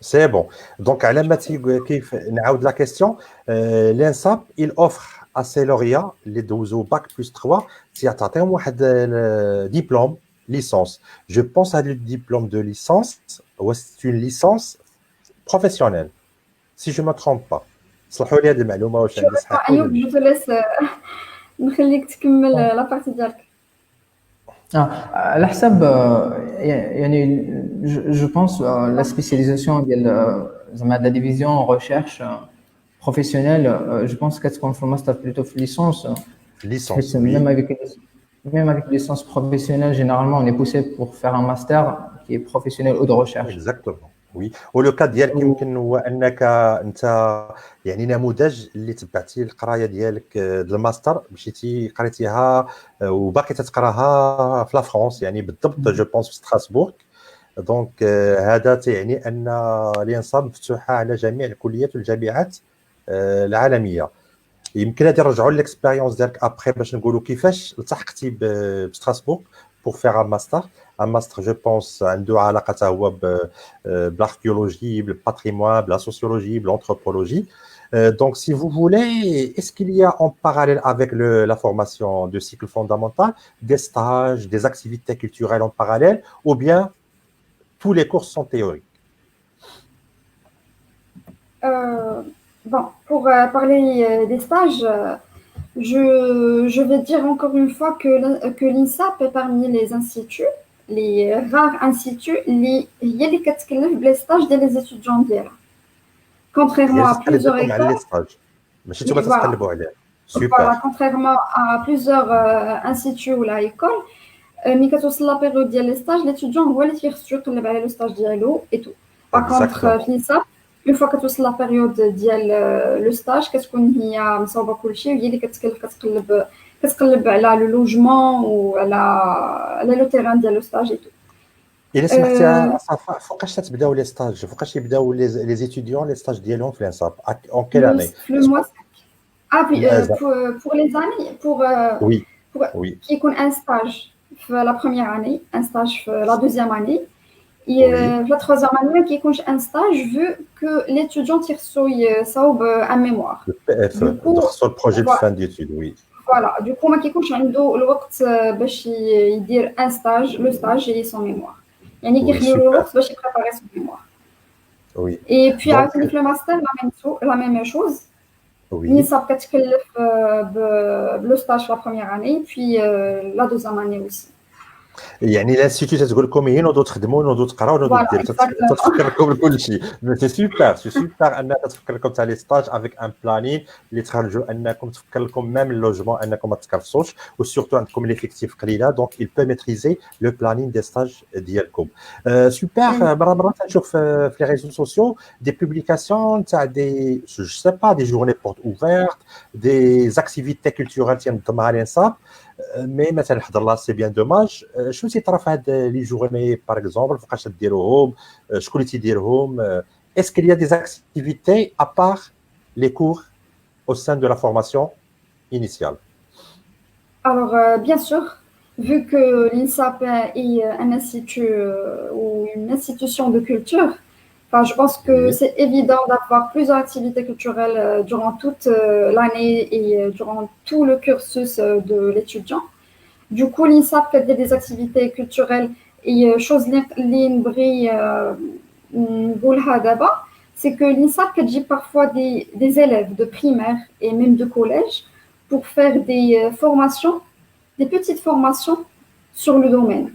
C'est bon. Donc, على ما كيف نعاود la question, l'INSAP, il offre à ses lauréats les دوزو bac plus 3 تعطيهم واحد diplôme licence. Je pense à le diplôme de licence, c'est une licence professionnelle, si je ne me trompe pas. صلحوا لي هذه المعلومة واش عندي صحيح. أيوب je te laisse نخليك تكمل لا بارتي ديالك. على حسب يعني je pense la spécialisation ديال زعما la division recherche professionnelle je pense كتكون في الماستر plutôt في licence licence, même oui. avec licence professionnelle généralement on est poussé pour faire un master qui est professionnel ou de recherche. اكزاكتومون وي ولو كا ديالك و- يمكن هو انك انت يعني نموذج اللي تبعتي القرايه ديالك ديال الماستر مشيتي قريتيها وباقي تتقراها في لا فرانس يعني بالضبط جو بونس في ستراسبورغ دونك هذا تعني ان الانصاب مفتوحه على جميع الكليات والجامعات العالميه يمكن غادي نرجعوا للاكسبيريونس ديالك ابخي باش نقولوا كيفاش التحقتي بستراسبورغ بور فيغ ان ماستر جو بونس عنده علاقه حتى هو بالاركيولوجي بالباتريمون بلا سوسيولوجي بالانثروبولوجي donc si vous voulez est-ce qu'il y a en parallèle avec la formation de cycle fondamental des stages des activités culturelles en parallèle ou bien tous les cours sont théoriques. Bon, pour parler des stages, je vais dire encore une fois que l'INSAP est parmi les instituts, les rares instituts, اللي كتكلف بلي stages ديال les étudiants ديالها. Contrairement à plusieurs على لي écoles, ستاج ماشي نتوما تتقلبوا عليه voilà, سوبر contrairement à plusieurs instituts ou la école, ملي كتوصل لا بيريود ديال لي ستاج l'étudiant هو اللي تيخصو يقلب على لو ستاج ديالو et tout. Par contre, في الإنساب une fois كتوصل لا بيريود ديال لو ستاج كتكون هي مصاوبه كلشي وهي اللي كتكلف كتقلب على لو لوجمون وعلى لو تيران ديال لو ستاج et tout. الا سمحتي صفاء فوقاش تتبداو لي ستاج فوقاش يبداو لي زيتيديون لي ستاج ديالهم في الانصاب اون كيل اني Le mois 5. Ah, puis pour les années, oui pour oui qui compte un stage la première année, un stage la deuxième année, et la troisième année qui compte un stage vu que l'étudiant tire un mémoire. le PF sur le projet de fin d'études oui Voilà, du coup, qui compte le temps باش يدير un stage, le stage et son mémoire. يعني كيخليو له الوقت باش يبريباري son mémoire. Oui. Et puis Donc, avec le master la même chose. oui. l'INSAP كتكلف le stage la première année puis la deuxième année aussi. يعني الانستيتيو تتقول لكم ينوضوا تخدموا ينوضوا تقراوا ينوضوا ديروا تتفكر لكم كل شيء سي سوبر انها تتفكر لكم تاع لي ستاج افيك ان بلانين اللي تخرجوا انكم تفكر لكم ميم اللوجمون انكم ما تكرفصوش وسورتو عندكم ليفيكتيف قليله دونك il peut maîtriser le planning des stages ديالكم سوبر مره تنشوف في لي ريزو سوسيو دي بوبليكاسيون تاع دي جو سي با دي جورني بورت اوفيرت دي اكتيفيتي كولتورال تنظمها الانصاب مي مثلا حضر لا سي بيان دوماج شنو تيطرا في هاد لي جورني باغ اكزومبل فوقاش تديروهم شكون اللي تيديرهم est-ce qu'il y a des activités à part les cours au sein de la formation initiale? Alors bien sûr, vu que l'INSAP est un institut ou une institution de culture, enfin, je pense que c'est évident d'avoir plusieurs activités culturelles durant toute l'année et durant tout le cursus de l'étudiant. Du coup, l'INSAP fait des activités culturelles et chose l'INBRI d'abord, c'est que l'INSAP dit parfois des élèves de primaire et même de collège pour faire des formations, des petites formations sur le domaine.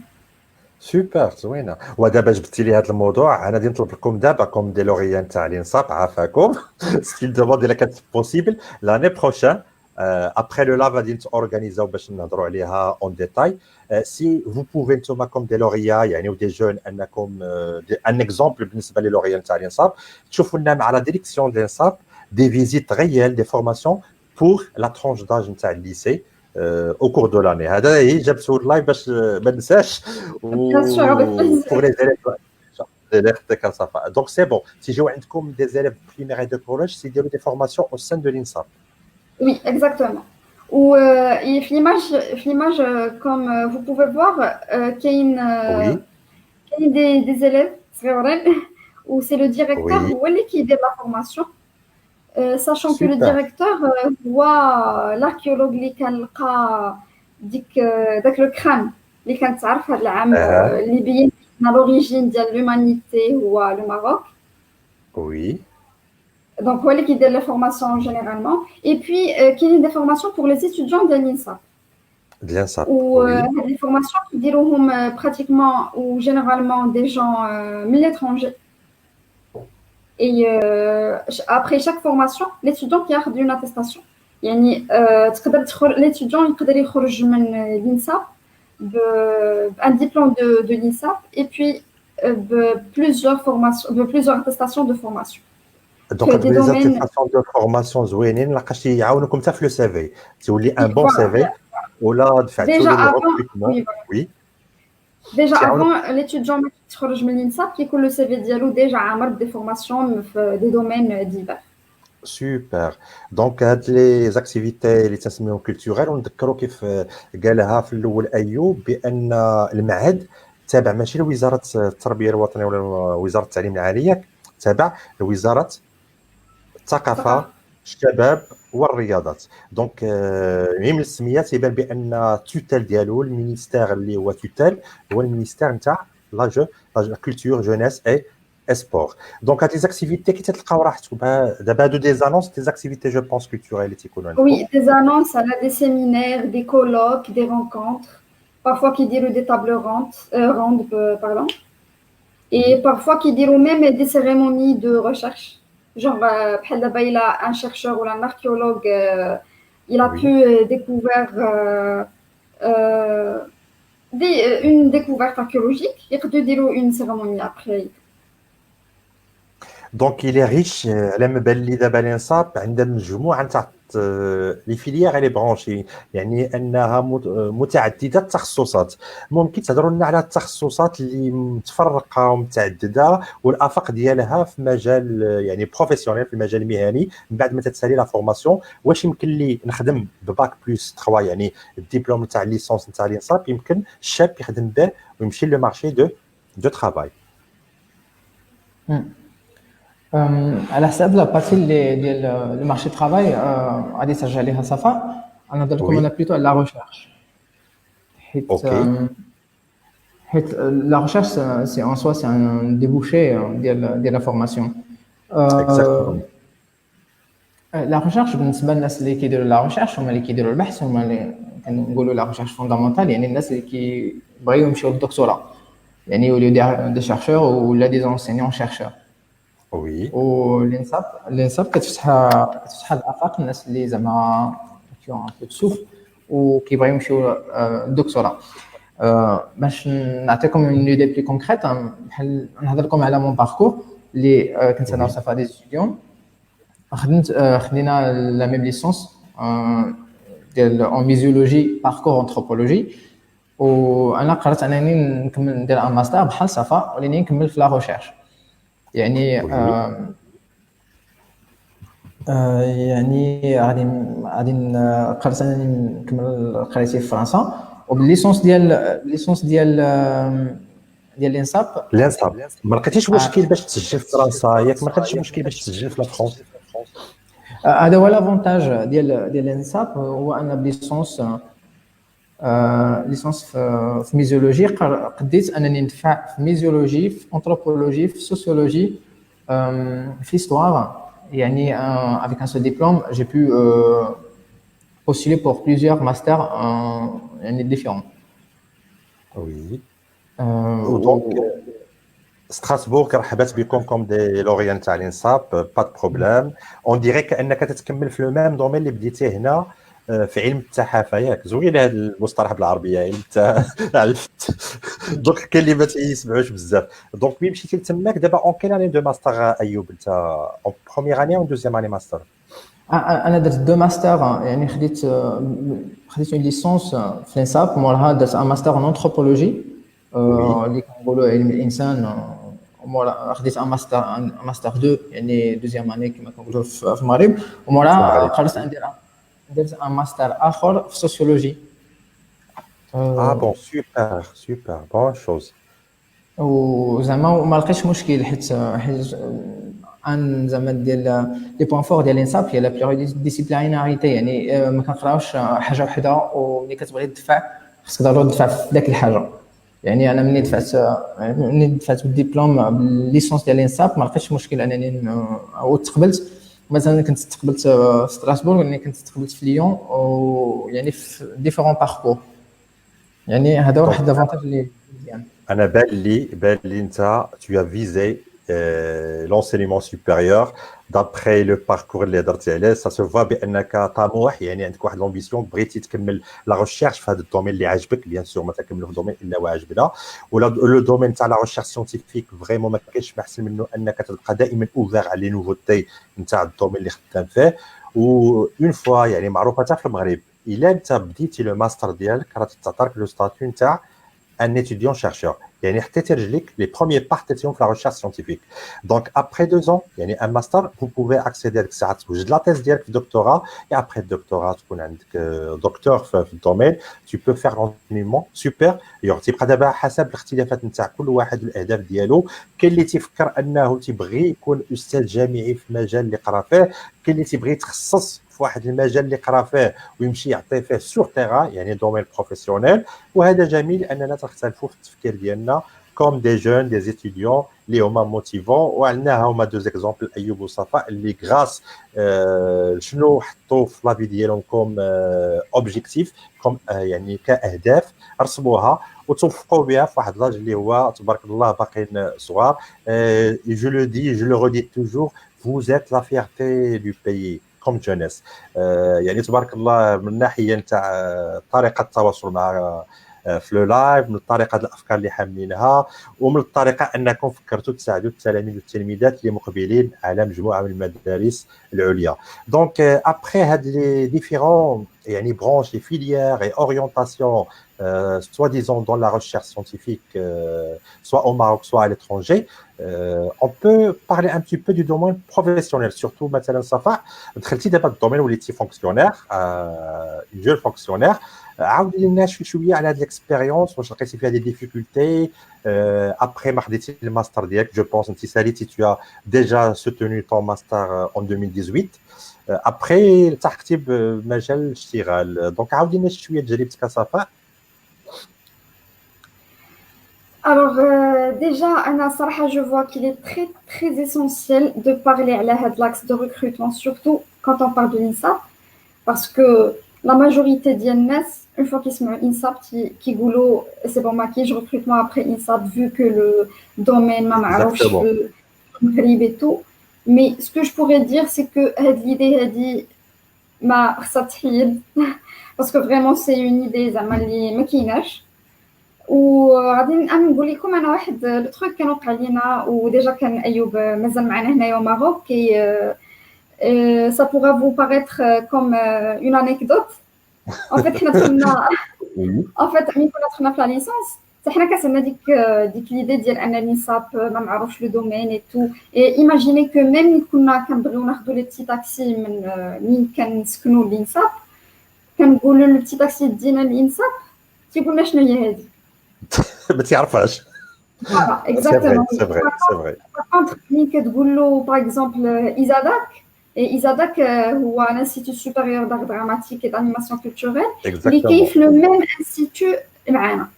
سوبر زوينه ودابا جبتي لي هذا الموضوع انا غادي نطلب لكم دابا كوم دي لوريان تاع الانصاب عافاكم ستيل دوموند الا كانت بوسيبل لاني بروشان après le live غادي نتورغانيزاو باش نهضروا عليها اون ديتاي سي فو بوفي نتوما كوم دي لوريا يعني ودي جون انكم ان اكزومبل بالنسبه لي لوريان تاع الانصاب تشوفوا لنا مع لا ديريكسيون ديال الانصاب دي فيزيت ريال دي فورماسيون بور لا ترونش داج نتاع الليسي au cours de l'année. هذا هي جبته اللايف باش ما ننساش pour les élèves صافا. Donc c'est bon. Si j'ai عندكم des élèves primaires et de collège, c'est des formations au sein de l'INSAP. Oui, exactement. Ou et l'image comme vous pouvez voir qu'il y a des élèves, c'est vrai, où c'est le directeur qui dit la formation. Sachant que le directeur voit l'archéologue اللي كان لقى داك لو كران اللي كانت تعرف هذا العام اللي بين l'origine ديال l'humanité هو le Maroc. Oui. Donc هو اللي كيدير les formations généralement et puis qu'il y a des formations pour les étudiants de l'INSAP. De l'INSAP, ou oui. les formations qui diront pratiquement ou généralement des gens de l'étranger. Et après chaque formation, l'étudiant qui a une attestation. يعني l'étudiant يقدر يخرج من l'INSAP un diplôme de l'INSAP et puis plusieurs formations, plusieurs attestations de formation. دونك هاد Des لي domaines. زاتيستاسيون دو فورماسيون زوينين لقاش يعاونوكم حتى في لو سي في تولي ان بون سي Voilà. في ولا دفعتوا Déjà له لو avant, ريكروتمون. oui, voilà. وي Déjà تيعاونوك. avant l'étudiant qui يتخرج من l'INSAP يكون le CV ديالو déjà عامر des formations في des domaines divers. سوبر. دونك هاد لي زاكتيفيتي اللي تنسميهم كولتوريل، ونذكروا كيف قالها في الاول ايوب بان المعهد تابع ماشي لوزاره التربيه الوطنيه ولا وزاره التعليم العالي، تابع لوزاره الثقافه الشباب والرياضات. دونك من السميه تيبان بان توتال ديالو المينيستير اللي هو توتال هو المينيستير نتاع لا كولتور جونيس اي سبور. دونك هاد لي زاكتيفيتي كي تلقاو راحتكم دابا هادو دي زانونس دي زاكتيفيتي جو بونس كولتوريل اللي تيكونوا عندكم. Oui, des annonces, elle a des séminaires, des colloques, des rencontres, parfois qui diront des tables rondes, pardon, et parfois qui diront même des cérémonies de recherche. Genre, بحال دابا il a un chercheur ou un archéologue, il a Oui. pu découvrir une découverte archéologique, يقدروا يديروا une cérémonie après. دونك il est riche. على ما بان لي دابا الانصاب عندها مجموعه نتاع لي فيليير لي برونشي، يعني انها متعدده التخصصات. ممكن تهضروا لنا على التخصصات اللي متفرقه ومتعدده والافاق ديالها في مجال يعني بروفيسيونيل، في المجال المهني من بعد ما تتسالي لا فورماسيون. واش يمكن لي نخدم بباك بلس 3 يعني الدبلوم تاع ليسونس نتاع الانصاب يمكن الشاب يخدم به ويمشي لو مارشي دو ترافاي؟ على حساب لا بارتي اللي ديال لو مارشي ترافاي غادي ترجع ليها صفاء. انا نهضر لكم انا بليتو على لا ريشيرش، حيت حيت لا ريشيرش سي ان سوا سي ان ديبوشي ديال لا فورماسيون. لا ريشيرش بالنسبه للناس اللي كيديروا لا ريشيرش هما اللي كيديروا البحث، هما اللي كنقولوا لا ريشيرش فوندامونتال، يعني الناس اللي كيبغيو يمشيو للدكتوراه، يعني يوليو دي شيرشور ولا دي انسينيون شيرشور. وي والانساب كتفتح الافاق الناس اللي زعما كيون ان بو سوف وكيبغيو يمشيو للدكتوراه. باش نعطيكم اون ايدي بلي كونكريت، بحال نهضر لكم على مون باركور اللي كنت انا وصفا دي ستوديون. خدينا لا ميم ليسونس ديال اون ميزيولوجي باركور انثروبولوجي، وانا قررت انني نكمل ندير ان ماستر بحال صفا ولكن نكمل في لا ريشيرش. يعني يعني غادي قررت انني نكمل قرايتي في فرنسا، وبالليسونس ديال الانساب ما لقيتيش مشكل باش تسجل في فرنسا؟ ياك ما لقيتيش مشكل باش تسجل في فرنسا؟ هذا هو لافونتاج ديال الانساب، هو ان بليسونس ليسونس في ميزيولوجي قديت انني ندفع في ميزيولوجي، في انثروبولوجي، في سوسيولوجي، في histoire. يعني avec un seul diplôme j'ai pu postuler pour plusieurs masters يعني différents. Oui. Donc ستراسبورغ رحبت بكم كوم دي لوريان تاع الانصاب، با دو بروبليم. اون ديريك كانك تتكمل في لو ميم دومين اللي بديتيه هنا في علم التحافه. ياك زوين هذا المصطلح بالعربيه، علم عرفت. دونك كاين اللي ما تيسمعوش بزاف. دونك ملي مشيتي لتماك دابا اون كاين اني دو ماستر ايوب؟ انت اون بروميير اني او دوزيام اني ماستر؟ انا درت دو ماستر، يعني خديت اون ليسونس في الانساب، موراها درت ان ماستر اون انثروبولوجي اللي كنقولوا علم الانسان، ومورا خديت ان ماستر 2 يعني دوزيام اني كما كنقولوا في المغرب، وموراها قررت ندير درت ان ماستر اخر في سوسيولوجي. بون سوبر بون شوز. وزعما ما لقيتش مشكل، حيت ان زعما ديال لي بوين فور ديال الانساب هي لا بلوري ديسيبليناريتي، يعني ما كنقراوش حاجه وحده، وملي كتبغي تدفع خصك ضروري تدفع في داك الحاجه. يعني انا مني دفعت بالدبلوم بالليسونس ديال الانساب ما لقيتش مشكل انني وتقبلت، مثلا كنت استقبلت في ستراسبورغ، يعني كنت استقبلت في ليون، ويعني في ديفيرون باركور. يعني هذا واحد دونك لافونتاج اللي مزيان. انا بان لي انت tu as visé l'enseignement supérieur d'après le parcours اللي درتي عليه. ça se voit بانك طموح، يعني عندك واحد لامبيسيون، بغيتي تكمل لا ريشيرش في هذا الدومين اللي عاجبك. بيان سور ما تكملوا في الدومين الا وعجبنا، ولا لو دومين تاع لا ريشيرش سيانتيفيك فريمون ما كاينش ما احسن منه انك تبقى دائما اوفير على لي نوفوتي نتاع الدومين اللي خدام فيه. و اون فوا يعني معروفه حتى في المغرب، الا انت بديتي لو ماستر ديالك راه تعطيك لو ستاتيو نتاع un étudiant chercheur. يعني حتى ترجلك les premiers pas تاعهم في la recherche scientifique. Donc après 2 ans يعني un master vous pouvez accéder à ساعات توجد لا thèse ديالك في doctorat et après doctorat تكون عندك دكتور في الدومين tu peux faire l'enseignement super. تيبقى دابا حسب الاختلافات نتاع كل واحد والاهداف ديالو. كاين اللي تيفكر انه تيبغي يكون استاذ جامعي في المجال اللي قرا فيه، كاين اللي تيبغي يتخصص في واحد المجال اللي قرا فيه ويمشي يعطي فيه سور تيرا يعني دومين بروفيسيونيل. وهذا جميل اننا تختلفوا في التفكير ديالنا كوم دي جون دي ستوديون اللي هما موتيفون. وعندنا هما دو زيكزامبل ايوب وصفاء اللي غراس شنو حطوا في لافي ديالهم كوم اوبجيكتيف كوم يعني كاهداف رسموها وتوفقوا بها في واحد لاج اللي هو تبارك الله باقيين صغار. جو لو دي جو لو ريدي توجور vous êtes la fierté du pays comme jeunesse. يعني تبارك الله من ناحيه نتاع طريقه التواصل مع في لو لايف، من الطريقه الافكار اللي حاملينها، ومن الطريقه انكم فكرتوا تساعدوا التلاميذ والتلميذات اللي مقبلين على مجموعه من المدارس العليا. دونك ابري هاد لي ديفيرون يعني برانش لي فيليير اي اورينتاسيون soit disant dans la recherche scientifique, soit au Maroc, soit à l'étranger, on peut parler un petit peu du domaine professionnel, surtout مثلا صفاء دخلتي دابا الدومين وليتي فونكسيونير، جون فونكسيونير. عاودي لنا شويه على هاد الاكسبيريونس، واش لقيتي فيها دي ديفيكولتي ابري ما خديتي الماستر ديالك؟ جو بونس انت ساليتي tu as déjà soutenu ton master en 2018. ابري التحقتي بمجال الاشتغال، دونك عاودي لنا شويه تجربتك صفاء. Alors, déjà, Anna Sarah, je vois qu'il est très, très essentiel de parler à l'axe de recrutement, surtout quand on parle de l'INSAP, parce que la majorité des NS, une fois qu'ils se mettent INSAP, qui goulot, c'est bon, maquillage, recrutement après INSAP, vu que le domaine m'a marqué et tout. Mais ce que je pourrais dire, c'est que l'idée a dit, parce que vraiment, c'est une idée, ça m'a dit, maquillage. وغادي نقول لكم انا واحد لو تروك كان وقع لينا، وديجا كان ايوب مازال معنا هنايا au Maroc et ça pourra vous paraître comme une anecdote. En fait حنا دخلنا en fait ملي كنا دخلنا في لا ليسونس حنا كتعنا ديك ليدي ديال ان الانساب ما معروفش لو دومين اي تو. اي ايماجيني كو ميم ملي كنا كنبغيو ناخذوا لي بتي تاكسي من كنسكنوا الانساب كنقولوا لو بتي تاكسي دينا الانساب تيقول لنا شنو هي هذه ما تعرفهاش. Voilà, exactement. C'est vrai. Par contre, ملي كتقول له باغ اكزومبل إيزاداك هو انستيتو سوبيريور دار دراماتيك اي دانيماسيون كولتوريل اللي كاين في لو ميم انستيتو معانا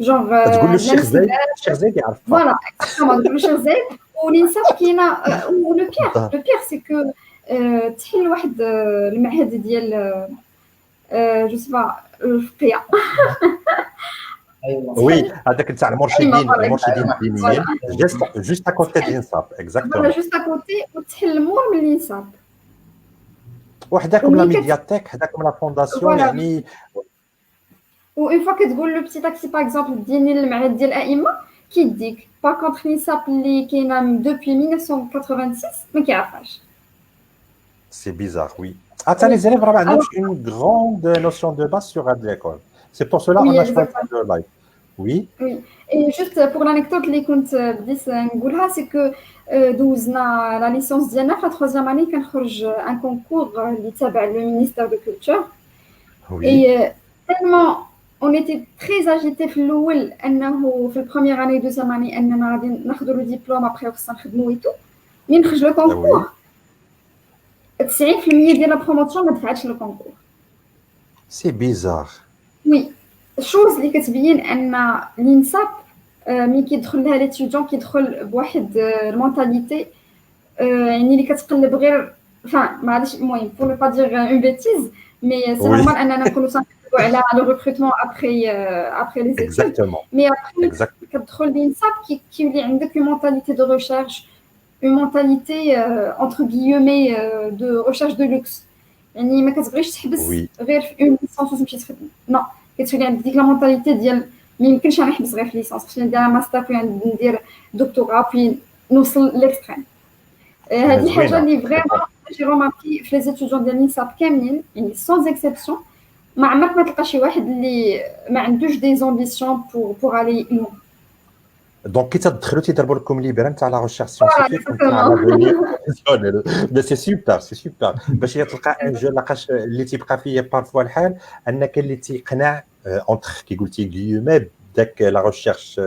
جونغ تقول له الشيخ زايد يعرف. فوالا اكزاكتومون تقول له الشيخ زايد والانساب كاينه. ولو بيغ سي كو تحل واحد المعهد ديال جو سي با الفقيه. وي هذاك تاع المرشدين الدينيين جوست اكوتي ديال الانساب. اكزاكتومون جوست اكوتي وتحل مور من الانساب وحداكم لا ميدياتيك حداكم لا فونداسيون يعني. وإن فوا كتقول لو بتي تاكسي باغ اكزومبل ديني المعهد ديال الائمه كيديك باغ كونطخ الانساب اللي كاينه دوبوي 1986 ما كيعرفهاش. سي بيزار وي. حتى لي زيليف راه ما عندهمش اون غروند نوسيون دو باس سور هاد ليكول. سي بور سولا اون ا شوي لو لايف. Oui. Oui. Et juste pour l'anecdote اللي كنت بديت نقولها سي كو دوزنا لا ليسونس ديالنا في لا troisième année كنخرج ان كونكور اللي تابع لو مينيستير دو كولتور. Et tellement on était très agités في الاول انه في البروميير اني دوزيام اني اننا غادي ناخذوا لو ديبلوم ابري خصنا نخدموا ايتو. مين نخرج لو كونكور 90% ديال لا بروموسيون ما دفعتش لو كونكور. سي بيزار. وي الشوز اللي كتبين ان الانساب ملي كيدخل لها ليتيديون كيدخل بواحد المونتاليتي يعني اللي كتقلب غير enfin, pour ne pas dire une bêtise, mais c'est Oui, normal أننا نكونوا سنحبوا على le recrutement après les études. exactement. Mais après, Exact. كتدخل l'INSAP كيولي عندك une mentalité de recherche, une mentalité entre guillemets de recherche de luxe. يعني ما كتبغيش تحبس Oui, غير في اون ليسونس وتمشي تخدم. نو كتولي عندك ديك لا مونتاليتي ديال ما يمكنش انا نحبس غير في ليسونس، خصني ندير ماستر بي ندير دكتوراه بي نوصل ليكستريم. هذه الحاجه زوينة. اللي Très فريمون bon. جي روماركي في لي ستوديون ديال النساب كاملين، يعني سون اكسبسيون. ما عمرك ما تلقى شي واحد اللي ما عندوش دي زامبيسيون بور الي لون. دونك كي تدخلوا تيضربوا لكم ليبران تاع لا ريشيرش فوالا سيانتيفيك وتاع اكزاكتومون. لافونيغ بروفيسيونيل. مي سي سوبر، سي سوبر باش تلقى ان جو. لاقاش اللي تيبقى فيا بارفوا الحال ان كاين اللي تيقنع اونتر كي قلتي غيومي بداك لا ريشيرش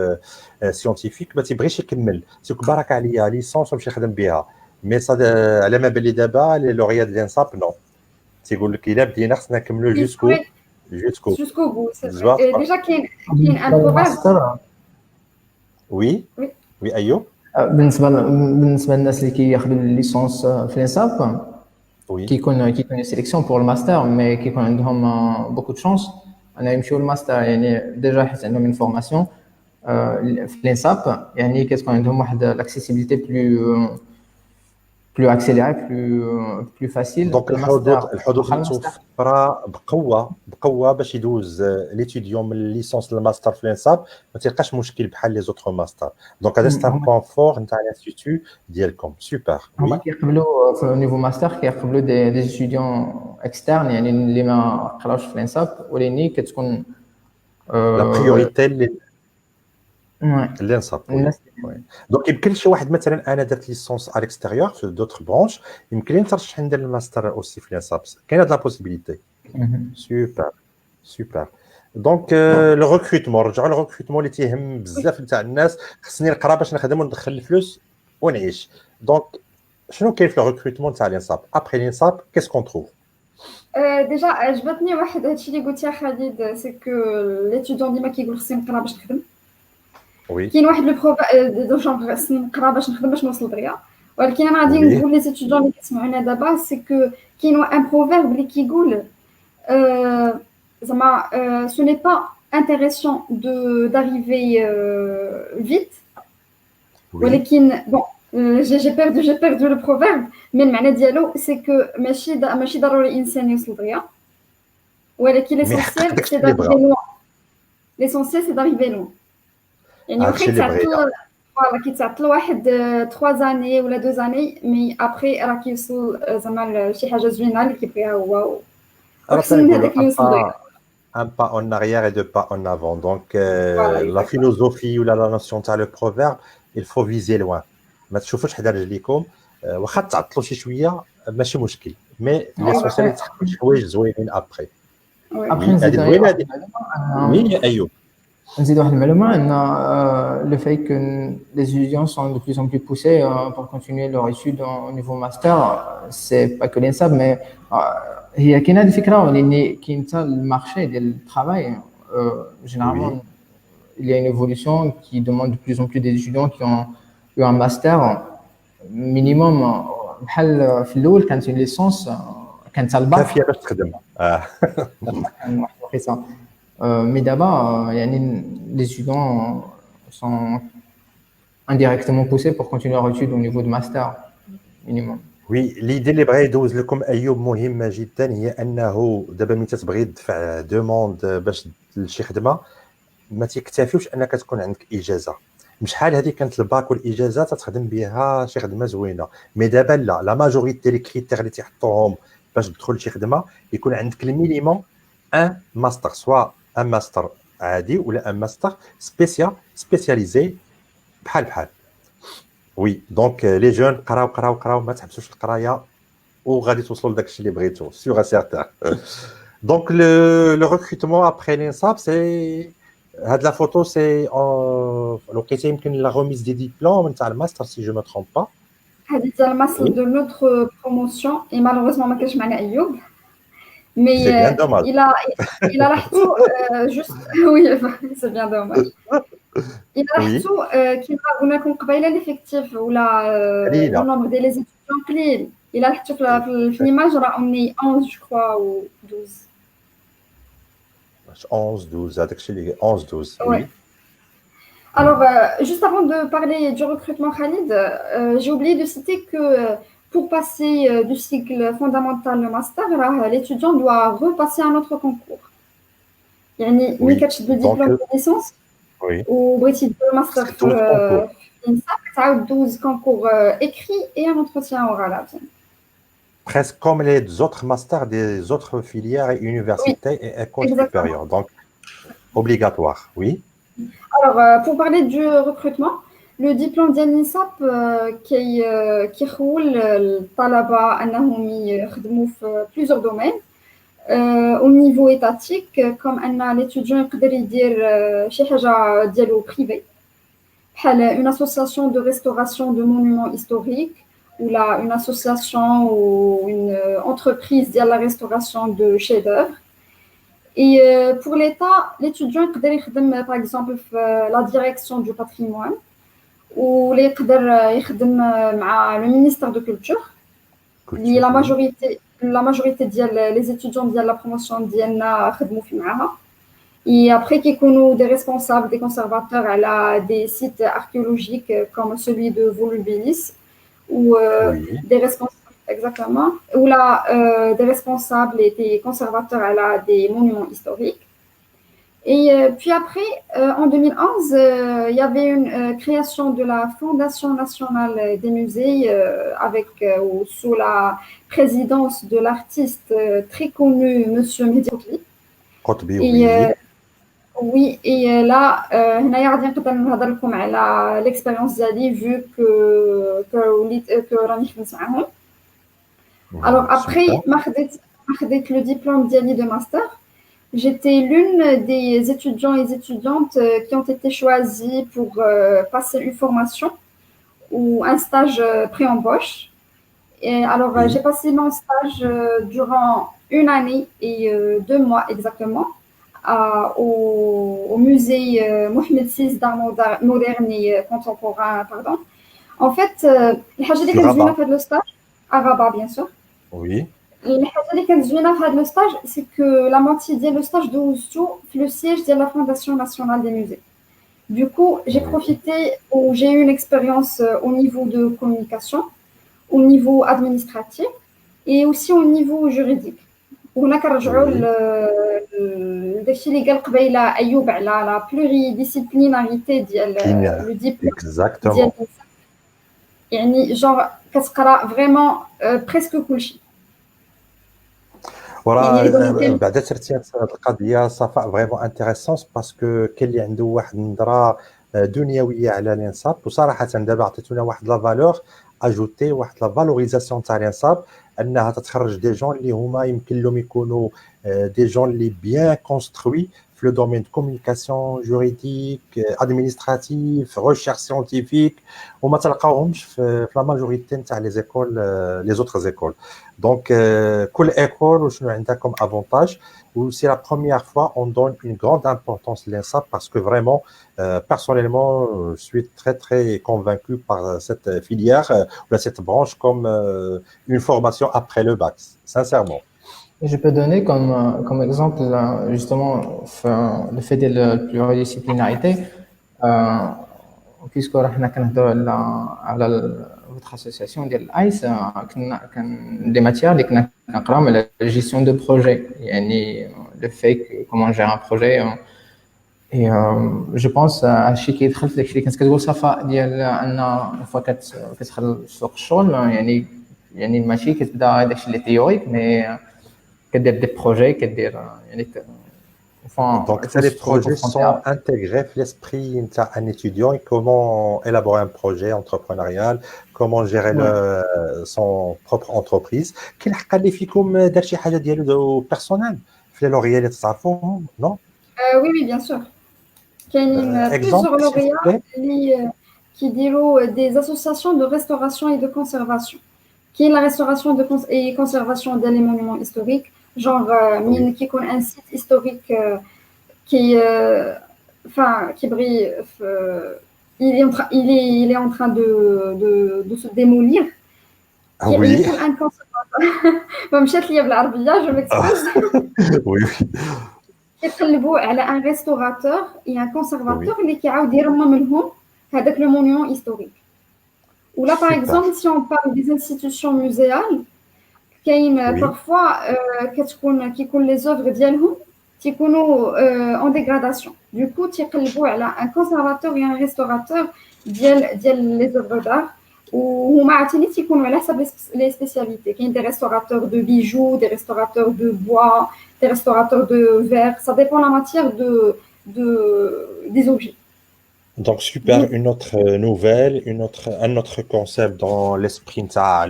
سيانتيفيك ما تيبغيش يكمل، تيقول بارك عليا ليسونس ونمشي نخدم بها. مي صاد على ما بالي دابا لي لوريا ديال الانصاب نو، تيقول لك الا بدينا خصنا نكملوا جوسكو Jusqu'au bout, c'est vrai. زوا. Et déjà, qu'il y a un proverbe. الماستر وي Oui. وي ايوب. بالنسبه للناس اللي كياخذوا الليسونس في الانساب وي كيكون سيليكسيون بور الماستر مي كيكون عندهم بوكو دو شانس انا يمشيو للماستر يعني ديجا حيت عندهم اون فورماسيون في الانساب يعني كتكون عندهم واحد لاكسيسيبيليتي بلو اكسيليري بلو فاسيل. دونك الحظوظ متوفره بقوه باش يدوز ليتيديون من الليسونس للماستر في الانساب، ما تلقاش مشكل بحال لي زوتر ماستر. دونك هذا سي ان بوين فور نتاع الانستيتو ديالكم. سوبر. هما كيقبلوا في نيفو ماستر كيقبلوا دي ستوديون اكسترن يعني اللي ما قراوش في الانساب ولكن كتكون لا بريوريتي وي الانساب. الناس دونك يمكن شي واحد مثلا انا درت ليسونس على الاكستيريور في دوطر برونش، يمكن لي نترشح ندير الماستر اوسي في الانساب. كاين هاد لا بوسيبيليتي. سوبر سوبر. دونك لو ريكروتمون، رجعوا لو ريكروتمون اللي تيهم بزاف نتاع الناس. خصني نقرا باش نخدم وندخل الفلوس ونعيش. دونك شنو كاين في لو ريكروتمون تاع الانساب؟ ابري الانساب كيس كون تروف؟ ديجا عجبتني واحد هادشي اللي قلتي يا خالد، سي كو ليتيديون ديما كيقول خصني نقرا باش نخدم. وي كاين واحد لو بروفا جونغ خصني نقرا باش نخدم باش نوصل دغيا، ولكن انا غادي نقول لي ستوديون اللي كيسمعونا دابا سي كو كاين ان بروفيرب اللي كيقول زعما سو ني با intéressant d'arriver vite. ولكن bon j'ai perdu le proverbe, mais المعنى ديالو سي كو ماشي ضروري الانسان يوصل دغيا، ولكن ليسونسيال سي d'arriver loin. ليسونسيال سي d'arriver loin. يعني واخا كيتعطل واحد 3 زاني ولا 2 زاني مي ابري راه كيوصل زعما لشي حاجه زوينه اللي كيبغيها هو. وخصني هذاك اللي يوصل دغيا. Un pas en arrière et deux pas en avant. Donc, la philosophie ou la notion تاع le proverbe, il faut viser loin. ما تشوفوش حدا رجليكم، واخا تعطلوا شي شويه ماشي مشكل، مي ليسونسيال تحققوا شي حوايج زوينين ابري. ابري نزيد وي ايوب. نزيد واحد المعلومه ان لو في que les étudiants sont de plus en plus poussés pour continuer leur étude au niveau master, c'est pas que l'INSAP mais هي كاين هذه الفكره لان كاين حتى المارشي ديال الترافاي généralement il y a une évolution qui demande de plus en plus des étudiants qui ont eu un master minimum. بحال في الاول كانت ليسونس كانت الباك كافيه باش تخدم واحد الوقيته مي دابا يعني les étudiants sont indirectement poussés pour continuer leur étude au niveau de master minimum. وي ليدي اللي بغا يدوز لكم ايوب مهمه جدا، هي انه دابا ملي تتبغي تدفع دوموند باش لشي خدمه ما تكتفيوش انك تكون عندك اجازه. مش حال هذه كانت الباك والاجازه تخدم بها شي خدمه زوينه، مي دابا لا ماجوريتي لي كريتير اللي تيحطوهم باش تدخل لشي خدمه يكون عندك المينيموم ان ماستر، سوا ان ماستر عادي ولا ان ماستر سبيسياليزي بحال. وي دونك لي جون قراو ما تحبسوش القرايه وغادي توصلوا لداك الشيء اللي بغيتو سيغ سيرتان. دونك لو ريكروتمون ابري لينساب سي هاد لا فوتو سي لقيتها يمكن لا غوميز دي ديبلوم نتاع الماستر سي جو ما ترومب با. هذه ديال الماستر دو نوتر بروموسيون اي مالوغوزمون ما كانش معنا ايوب مي الى لاحظتوا جوست وي سي بيان دوماج. الى لاحظتوا كيما قلنا لكم قبيله ليفيكتيف ولا النومبر ديال لي ستوديون قليل، Et là, في l'image, on est 11, je crois, ou 12. 11 12 هذاك الشيء اللي 11 12 Ouais. oui. Alors, juste avant de parler du recrutement Khalid, j'ai oublié de citer que pour passer du cycle fondamental au master, l'étudiant doit repasser un autre concours. يعني ملي Oui. كتشد Donc, الدبلوم ديال ليسونس oui, وبغيتي دير ماستر c'est 12 concours. في الإنساب تعاود دوز كونكور écrit et un entretien oral عاوتاني. Presque comme les autres masters des autres filières et Oui, universités et écoles exactement. supérieures. Donc, obligatoire, oui. Alors, pour parler du recrutement, le diplôme ديال الإنساب كيخول الطلبة أنهم يخدموا في plusieurs domaines. Au niveau étatique, comme أن l'étudiant يقدر يدير شي حاجة ديالو privé. Une association de restauration de monuments historiques ou là une association ou une entreprise de la restauration de chefs-d'œuvre. Et pour l'État, l'étudiant peut يخدم par exemple la direction du patrimoine ou يقدر يخدم مع le ministère de culture. اللي la majorité ديال les étudiants ديال la promotion ديالنا خدموا في معاها. Et après, qui connaissent des responsables, des conservateurs à des sites archéologiques comme celui de Volubilis, ou Oui. des responsables, exactement, ou là, des responsables et des conservateurs à des monuments historiques. Et puis après, en 2011, il y avait une création de la Fondation nationale des musées avec sous la présidence de l'artiste très connu, Monsieur Mehdi Qotbi, Et oui. oui, et là, هنايا غادي نقدر نهضر لكم على l'expérience ديالي vu que وليت que راني خدمت معاهم. Alors après Super. ما خديت le diplôme ديالي de master, j'étais l'une des étudiants et étudiantes qui ont été choisis pour passer une formation ou un stage pré-embauche. Et alors Oui. j'ai passé mon stage durant une année et 2 mois exactement. Au musée Mohamed VI d'art moderne et contemporain, pardon. En fait, الحاجة اللي كانت زوينة في هذا الستاج à Rabat, bien sûr. Oui. الحاجة اللي كانت زوينة في هذا الستاج c'est que la moitié ديال le stage دوزتو في le siège de la Fondation nationale des musées. Du coup, j'ai profité où j'ai eu une expérience au niveau de communication, au niveau administratif et aussi au niveau juridique. وهنا كنرجعوا لداكشي اللي قال قبيله ايوب على لا بلوريديسيبليناريتي ديال لو ديبلوم Exactement. يعني جونغ كتقرا فريمون بريسك كلشي. وراه بعد ترتي هذه القضيه صفاء فريمون انتريسونس باسكو كاين اللي عنده واحد النظره دنيويه على الانصاب وصراحه دابا عطيتونا واحد لا فالور اجوتي واحد لا فالوريزاسيون تاع الانصاب انها تتخرج دي جون اللي هما يمكن لهم يكونوا دي جون اللي بيان كونستروي في لو دومين دو كومونيكاسيون جوريديك ادمينستراتيف ريشيرش سيانتيفيك وما تلقاوهمش في لا ماجوريتي نتاع لي زيكول لي زوتر زيكول. دونك كل ايكول وشنو عندها كوم افونتاج و سي لا بروميير فوا اون دون اون غروند امبورطونس للانصاب باسكو فريمون personnellement je suis très très convaincu par cette filière ou cette branche comme une formation après le bac, sincèrement. Je peux donner comme exemple justement le fait de la pluridisciplinarité. puisque راحنا كنهضروا على votre association ديال الايس كان دي ماتيير اللي كنا كنقراو على gestion de projet يعني le fait comment gérer un projet et je pense هادشي كيدخل في داكشي اللي كنت كتقول صفاء ديال ان فوا كتدخل سوق الشغل يعني ماشي كتبدا داكشي اللي تيوريك مي كدير دي بروجي كدير يعني Donc, les projets sont intégrés dans l'esprit d'un étudiant et comment élaborer un projet entrepreneurial, comment gérer son propre entreprise. Quel est le حاجة ديالو personnel في lauréats اللي تعرفوهم non? Oui, oui, bien sûr. كاينين plusieurs lauréats اللي كيديروا des associations de restauration et de conservation. Qui est la restauration et conservation des monuments historiques, genre mine qui connaît un site historique qui brille, il est en train de se démolir. Oui, كيعيطوا لان كونسيرفاتور مشات ليا بالعربيه جو ميكسكوز. oui, كيقلبوا على ان ريستوراتور يا ان oui, كونسيرفاتور اللي كيعاود يرمم لهم هذاك لو مونيومون هيستوريك. ولا باغ super, اكزومبل سي اون بارل دي انستيتيوشن موزيال كاين oui, بارفوا كيكون لي زوفر ديالهم تيكونوا اون ديغراداسيون دوكو تيقلبوا على ان كونسيرفاتور يا ان ريستوراتور ديال لي زوفر دار. وهما عاوتاني تيكونوا على حسب لي سبيسياليتي. كاين دي ريستوراتور دو بيجو، دي ريستوراتور دو بوا، des restaurateurs de verre, ça dépend la matière des objets. donc super, Donc, une autre nouvelle, un autre concept dans l'esprit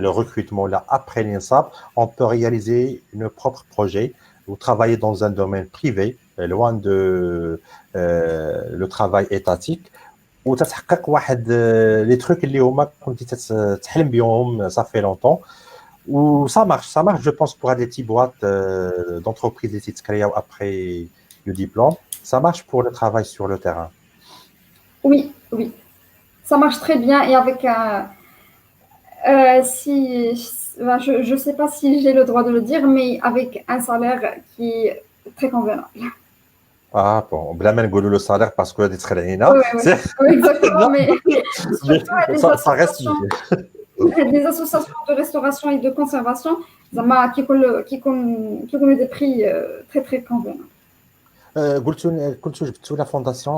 le recrutement là après l'INSAP, on peut réaliser nos propres projets ou travailler dans un domaine privé, loin de le travail étatique. وتتحقق واحد لي تروك اللي هما كنتي تحلم بهم صافي لونطون و ça marche je pense pour des petites boîtes d'entreprises اللي تتكرياو après le diplôme, ça marche pour le travail sur le terrain. oui, oui, ça marche très bien et avec un si je sais pas si j'ai le droit de le dire, mais avec un salaire qui est très convenable. Ah bon, بلا ما نقولوا le salaire parce que غادي تخلع علينا. Oui, oui, oui, exactement, mais surtout ça reste les associations de restauration et de conservation زعما كيكونوا des prix très très convenables. كنتو جبتوا لا فونداسيون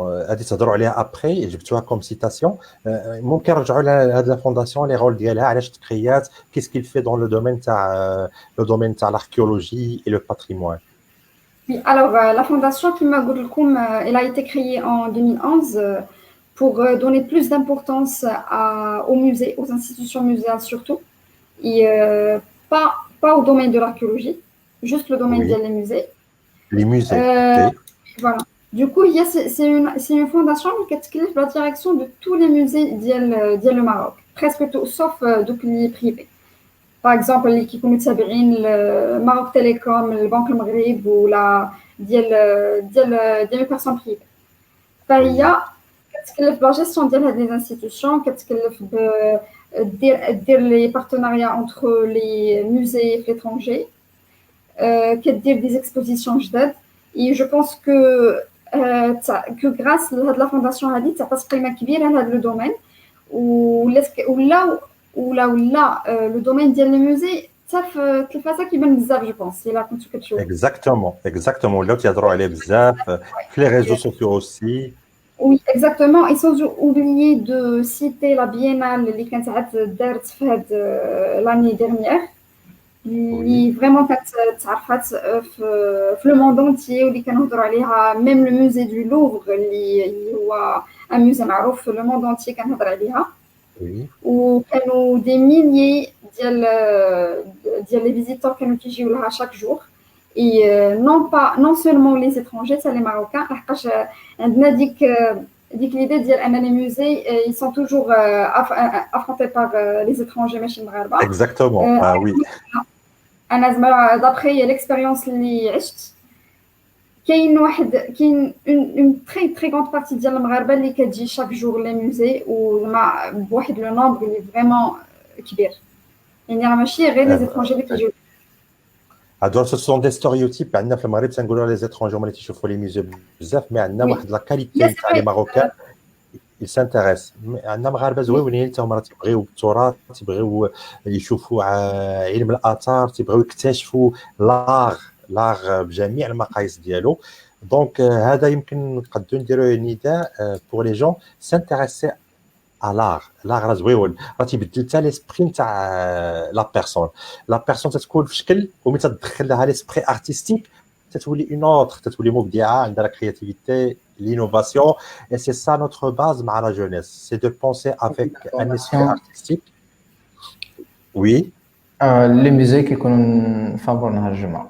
غادي تهضروا عليها ابري جبتوها كوم سيتاسيون ممكن نرجعوا لهاد لا فونداسيون لي رول ديالها علاش تكريات كيس كيل في دون لو دومين تاع l'archéologie et le patrimoine. Oui, alors la fondation Kima Gulkum, elle a été créée en 2011 pour donner plus d'importance aux musées, aux institutions muséales surtout, et pas au domaine de l'archéologie, juste le domaine Oui. des musées. Les musées, ok. Voilà. Du coup, c'est une fondation qui est la direction de tous les musées le Maroc, presque tout, sauf les privés. Par exemple, qui connaissent le Maroc Télécom, le Banque Maghreb ou des personnes privées. Il y a la gestion des institutions, les partenariats entre les musées et l'étranger, des expositions jaded. Et je pense que grâce à la fondation Hadid, ça passe prima kbir dans le domaine ou là le domaine des musées ça fait ça qui vient bizarre je pense c'est là quand tu quelque exactement là tu as droit à les bzaf les réseaux sociaux aussi. Oui, exactement. Ils sont oubliés de citer la biennale qui a été l'année dernière. اللي vraiment كانت تعرفات في le monde entier واللي كنهضروا عليها même le musée du Louvre اللي هو un musée معروف في le monde entier كنهضر عليها. Oui. وكانوا des milliers ديال les visiteurs كانوا كيجيو لها chaque jour. Et non seulement les étrangers, c'est les Marocains. لحقاش عندنا ديك l'idée ديال ان les musées ils sont toujours affrontés par les étrangers ماشي المغاربه. Exactement. Ah oui. انا زعما d'après l'expérience اللي عشت كاين une très très grande partie ديال المغاربه اللي كتجي chaque jour les musées وزعما بواحد لو نومبر اللي فريمون كبير. يعني راه ماشي غير les étrangers اللي كيجيو. هادو ce sont des stéréotypes عندنا في المغرب تنقولوا les étrangers هما اللي تيشوفوا لي ميوزي بزاف مي عندنا واحد لا كاليتي تاع لي ماروكان ils s'intéressent. عندنا مغاربه زويونين حتى هما تيبغيو التراث تيبغيو يشوفوا علم الاثار تيبغيو يكتشفوا لاغ بجميع المقاييس ديالو. دونك هذا يمكن نقدروا نديروا نداء pour les gens s'intéresser à l'art راه زويون راه تيبدل حتى ليسبري نتاع لا بيرسون تتكون في شكل وملي تدخل لها ليسبري ارتستيك تتولي اون اوتر تتولي مبدعه عندها لا كرياتيفيتي l'innovation et c'est ça notre base مع la jeunesse c'est de penser avec un esprit artistique. Oui. les musées كيكونوا نفابور نهار الجمعة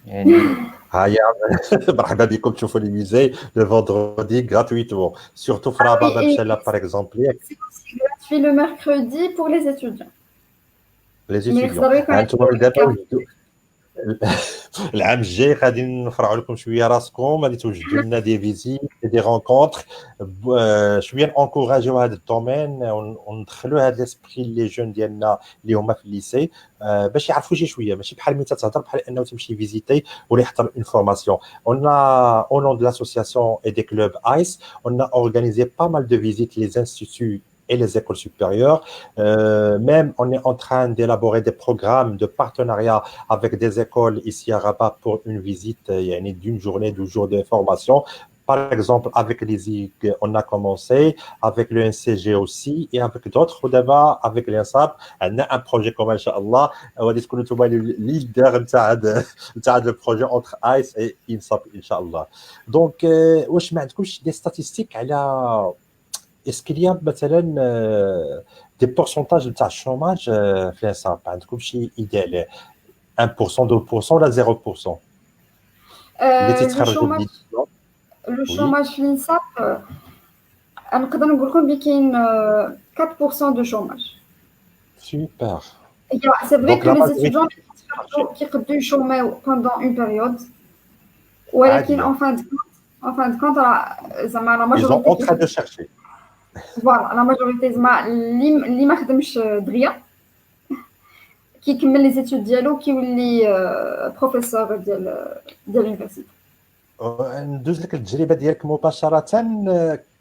يعني هيا مرحبا بكم تشوفوا لي ميزي لو فوندردي gratuitement surtout في رابعه باب شلا par exemple. C'est aussi gratuit le mercredi pour les étudiants. les étudiants انتم دابا العام الجاي غادي نفرعوا لكم شويه راسكم، غادي توجدوا لنا دي فيزيت دي رونكونتر، شويه نانكوراجيو هذا الدومين وندخلوا هذا ليسبري لي جون ديالنا اللي هما في الليسي، باش يعرفوا شي شويه، ماشي بحال ملي تتهضر بحال انه تمشي فيزيتي ولا يحضر اون فورماسيون. On a, au nom de l'association et des clubs ICE, on a organisé pas mal de visites les instituts et les écoles supérieures. Même, on est en train d'élaborer des programmes de partenariat avec des écoles ici à Rabat pour une visite d'une journée, 12 jours de formation. Par exemple, avec les IG, on a commencé, avec le NCG aussi, et avec d'autres, au début, avec l'INSAP, on a un projet comme Inch'Allah, on va discuter avec le leader de projet entre ICE et INSAP, Inch'Allah. Donc, واش ما عندكمش des statistiques على est-ce qu'il y a مثلا des pourcentages تاع الشوماج في الانساب؟ عندكم شي idée عليه 1% 2% ولا 0% اللي Le تيتخرجوا chômage, بالدبلوم؟ le Oui, chômage في النساء نقدر نقول لكم بلي كاين 4% de chômage. super. C'est vrai Donc que la les majorité étudiants du marché, كيقدروا يشوموا pendant une période, ولكن عادية. en fin de compte زعما la Ils sont majorité en train de chercher. فوالا la majorité زعما اللي ما خدمش دغيا كيكمل لي زيتود ديالو كيولي بروفيسور ديال اليونيفرسيتي. ندوز لك التجربة ديالك مباشرة،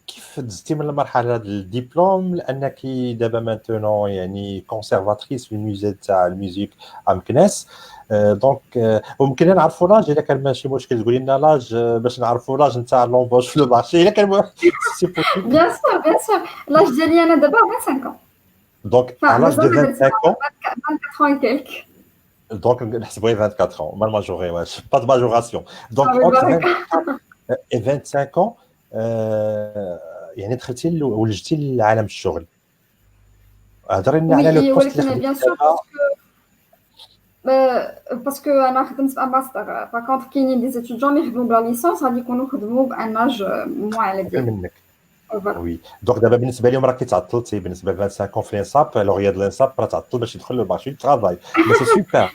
كيف دزتي من المرحلة ديال الدبلوم لأنك دابا مانتونون يعني كونسيرفاتريس في الميوزي تاع الميوزيك à مكناس. دونك وممكن نعرفوا لاج الا كان ماشي مشكل، تقولي لنا لاج باش نعرفوا لاج نتاع لومبوش في المارشي الا كان سي بوسيبل. Bien sûr, l'âge ديالي انا دابا 25 ans. دونك à Enfin, l'âge de مازال ما 25 ans 24 ans et quelques. دونك نحسبوا 24 ans ما الماجوري واش با دو ماجوراسيون. دونك الله entre يبارك. 24 et 25 ans يعني دخلتي ولجتي لعالم الشغل. هضري لنا على لو بوست اللي ولكن خدمتي bien sûr دابا. باسكو انا خدمت في ماستر، فكونت كاينين دي ستوديون اللي يخدموا بلا ليسونس غادي يكونوا خدموا بان اج موان على أقل ديالي. منك. وي دونك دابا بالنسبه لهم راكي تعطلتي بالنسبه ل 25 في الانساب، لوغيا ديال الانساب راه تعطل باش يدخل للمارشي دو ترافاي، مي سي سوبر.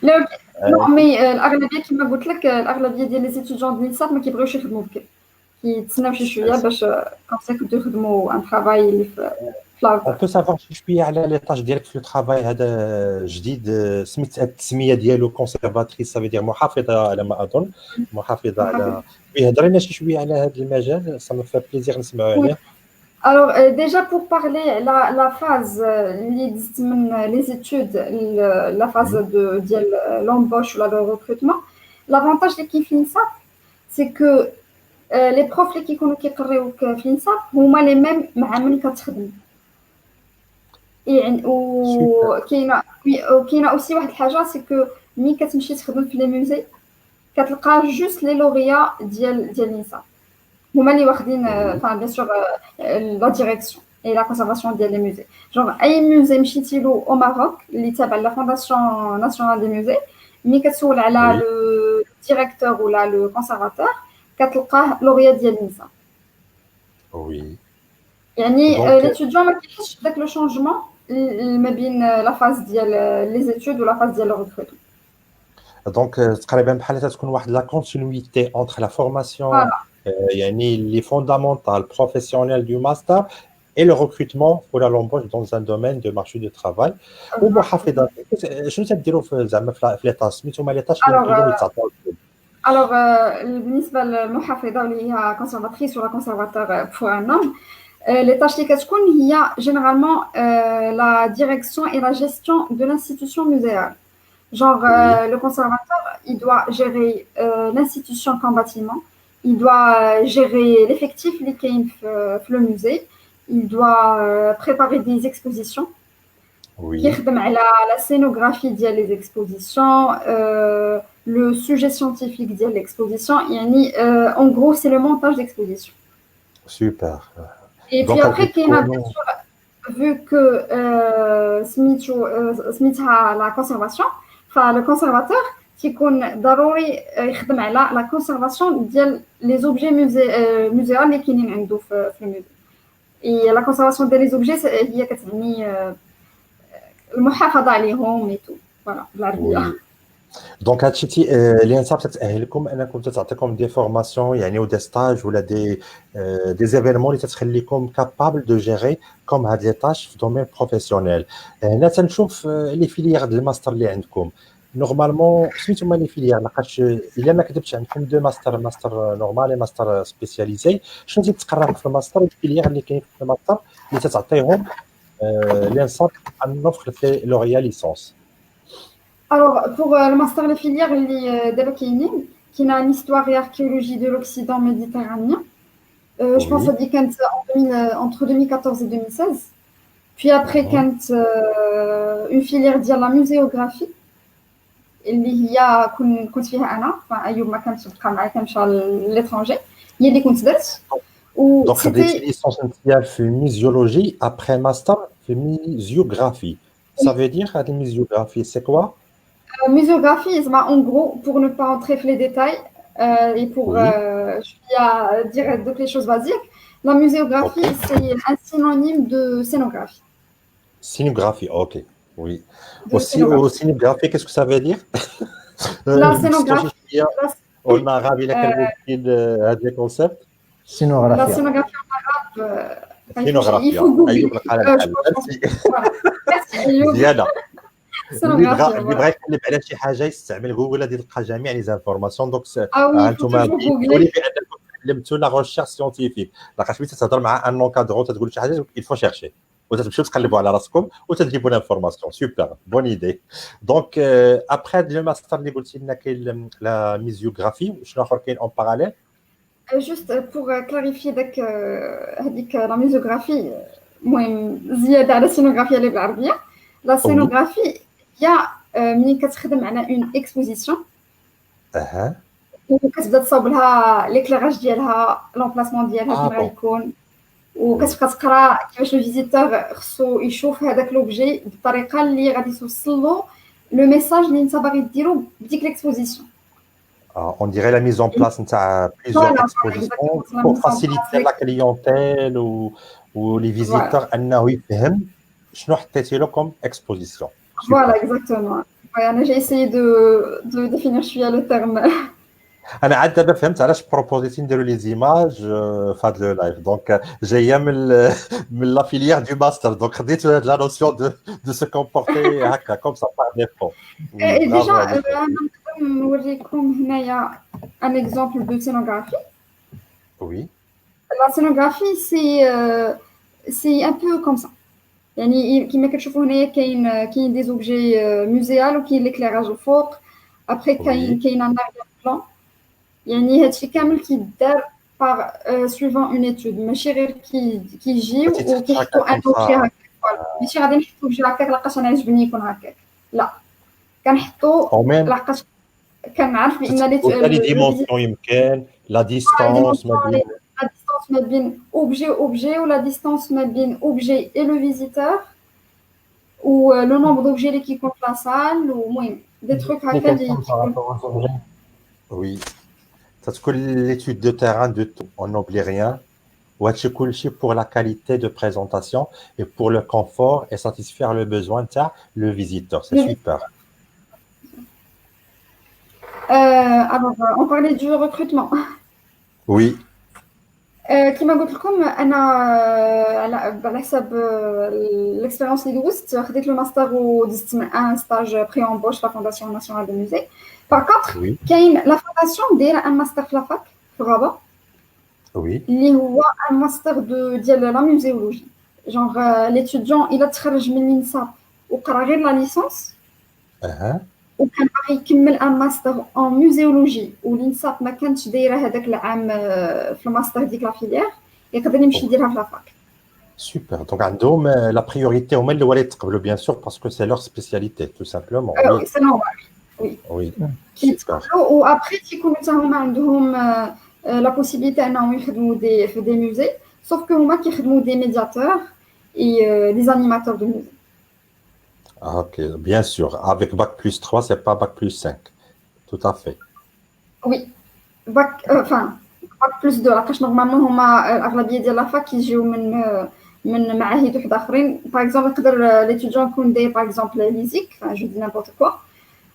نو مي الاغلبيه كما قلت لك الاغلبيه ديال لي ستوديون ديال النساء ما كيبغيوش يخدموا بكري، كيتسناو شي شويه باش كونسا كيبداو يخدموا ان ترافاي اللي في اون بو سافوار شي شويه على لي طاج ديالك في الترافاي هذا جديد، سميت التسميه ديالو كونسيرفاتريس، سافي دير محافظه على ما اظن، محافظه على. هضري لنا شي شويه على هذا المجال، سا مو في بليزير نسمعوا عليه. Alors, déjà pour parler la phase les études, la phase de l'embauche ou le recrutement, l'avantage de qui finit ça, c'est que les profs qui finissent ça, sont les mêmes معامل كتخدم. وكاينه aussi واحد الحاجه سي كو ملي كتمشي تخدم في لي موزي كتلقى جوست لي لوريا ديال النساء هما اللي واخدين enfin bien sûr la direction et la conservation ديال les musées. Genre اي musée مشيتي له au Maroc اللي تابع لا فونداسيون ناسيونال دي موزي، ملي كتسول على لو ديريكتور ولا لو كونسيرفاتور كتلقاه لوريا ديال النساء. وي يعني ليتوديون ما كيحسش بداك لو شونجمون ما بين لا فاز ديال لي زيتود ولا فاز ديال لو ريكروتمون. دونك تقريبا بحال تكون واحد لا كونتينيتي اونتر لا فورماسيون يعني لي فوندامونتال بروفيسيونيل دو ماستر et le recrutement ou l'embauche dans un domaine de marché du travail. ومحافظه شنو تديروا في زعما في لي طاش سميتو لي طاش اللي تعطوا؟ Alors, بالنسبه للمحافظه اللي هي كونسيرفاتريس ولا كونسيرفاتور بور ان نوم، les tâches اللي كتكون هي généralement la direction et la gestion de l'institution muséale. Genre, le conservateur, il doit gérer l'institution comme bâtiment, il doit gérer l'effectif اللي كاين في le musée, il doit préparer des expositions. يخدم على la scénographie ديال les expositions, le sujet scientifique ديال l'exposition, يعني en gros c'est le montage d'exposition. Super. Et puis après كاينه bien sûr vu que سميتها la conservation, le conservateur تيكون ضروري يخدم على la conservation ديال les objets muséaux اللي كاينين عنده في الموزي. Et la conservation des objets هي كتعني المحافظه عليهم et tout. Voilà, بالعربيه. دونك هادشي الانصاب تتاهلكم انكم تعطيكم دي فورماسيون يعني و دي ستاج ولا دي زيفينمون اللي تتخليكم كابابل دو جيري كوم هاد لي طاش في دومين بروفيسيونيل. هنا تنشوف لي فيليير ديال الماستر اللي عندكم نورمالمون سميتو هما لي فيليير لقاش الا ما كتبتش عندكم دو ماستر نورمال ماستر سبيسياليزي شنو تيتقرا في الماستر والفيليير اللي كاين في الماستر اللي تتعطيهم الانصاب ان اوفر في لوريا ليسونس. Alors, pour le master les filières, d'abord qui a une histoire et archéologie de l'Occident méditerranéen. Je pense que ça entre 2014 et 2016. Puis après, une filière de la muséographie. اللي هي كنت فيها انا فايوب ما كانش بقى معايا كنمشي للترونجي هي اللي كنت درت و دونك خديتي ليسونس نتاعك في الميزيولوجي ابري ماستر في الميزيوغرافي ça veut dire هاد الميزيوغرافي سي كوا muséographie en gros pour ne pas entrer dans les détails et pour je vais dire donc les choses basiques la muséographie c'est un synonyme de scénographie. Scénographie, ok. Oui. Aussi, au scénographie, qu'est-ce que ça veut dire? La scénographie. En arabe, il y a quel concept? Scénographie. La scénographie en arabe. Scénographie. Il faut googler. زيادة. scénographie. اللي بغى يقلب على شي حاجة يستعمل جوجل غادي يلقى جميع لي زانفورماسيون دونك انتم تقولي بأنكم تعلمتوا لا ريشيرش سيونتيفيك لقاش ملي تهضر مع ان اونكادرون تقول شي حاجة il faut chercher. وتمشيو تقلبوا على راسكم وتجيبوا لانفورماسيون سوبر بون ايدي دونك ابري لو ماستر اللي قلتي لنا كاين لا ميزيوغرافي شنو اخر كاين اون باراليل juste pour clarifier داك هذيك لا ميزيوغرافي المهم زياده على السينوغرافيا اللي بالعربيه لا سينوغرافي هي ملي كتخدم على اون اكسبوزيسيون وكتبدا تصاوب لها ليكلاراج ديالها لومبلاسمون ديالها فين غيكون وكتبقى تقرا كيفاش الفيزيتور خصو يشوف هذاك لوبجي بالطريقه اللي غادي توصل له لو ميساج اللي انت باغي ديرو بديك ليكسبوزيسيون. on dirait la mise en place نتاع plusieurs expositions pour faciliter la clientèle ou les visiteurs انه يفهم شنو حطيتي له comme exposition. Voilà exactement. انا j'ai essayé de définir شويه لو تيرم. انا عاد دابا فهمت علاش بروبوزيتي نديروا لي زيماج في هذا لو لايف دونك جايه من لا فيليير دو ماستر دونك خديت لا نوسيون دو سو كومبورتي هكا كوم سا بار ديفو. ديجا انا نقدر نوريكم هنايا ان اكزومبل دو سينوغرافي. وي لا سينوغرافي سي ان بو كوم سا يعني كيما كتشوفوا هنايا كاين دي زوبجي موزيال وكاين ليكليراج الفوق ابري كاين ان بلان يعني هادشي كامل كيدار باغ سويفون اون ايتود ماشي غير كيجيو وكيحطوا ان اوبجي هكاك ماشي غادي نحطوا اوبجي هكاك لقاش انا عجبني يكون هكاك لا كنحطوا لقاش كنعرف بان لي ديمونسيون يمكن لا ديستانس ما بين اوبجي ولا ديستانس ما بين اوبجي اي لو فيزيتور و لو نومبر دوبجي اللي كيكون في لا سال ومهم دي تروك هكا اللي وي تتكون l'étude de terrain de tout on n'oublie rien وهادشي كلشي pour la qualité de présentation et pour le confort et satisfaire le besoin تاع le visiteur c'est super. Alors on parlait du recrutement. Oui. كما قلت لكم انا على حساب الاكسبيريونس اللي دوزت خديت لو ماستر ودزت ان ستاج بري امبوش لا فونداسيون ناسيونال دو موزي باغ كونطخ كاين لا فونداسيون دايره ان ماستر في لافاك في الغابه وي اللي هو ان ماستر ديال لا ميوزيولوجي جونغ ليتوديون الى تخرج من الانساب وقرا غير لا ليسونس وكان باغي يكمل ان ماستر اون ميوزيولوجي والانساب ما كانتش دايره هذاك العام في الماستر ديك لا فيليير يقدر يمشي يديرها في لافاك. سوبر دونك عندهم لا بريوريتي هما اللي ولات يتقبلوا بيان سور باسكو سي لور سبيسياليتي تو سامبلومون. وي سي نورمال وي وي كيتقبلوا وابري تيكونوا حتى هما عندهم لا بوسيبيليتي انهم يخدموا في دي موزي سوف كو هما كيخدموا دي ميدياتور اي دي انيماتور دو موزي. Ok, bien sûr. Avec Bac plus 3, c'est pas Bac plus 5. Tout à fait. Oui. Bac plus 2. لقاش نورمالمون هما الاغلبيه ديال لافاك كيجيو من معاهد وحده اخرين. باغ اكزومبل يقدر ليتوديون يكون داير باغ اكزومبل ليزيك جو دي نيمبورت كوا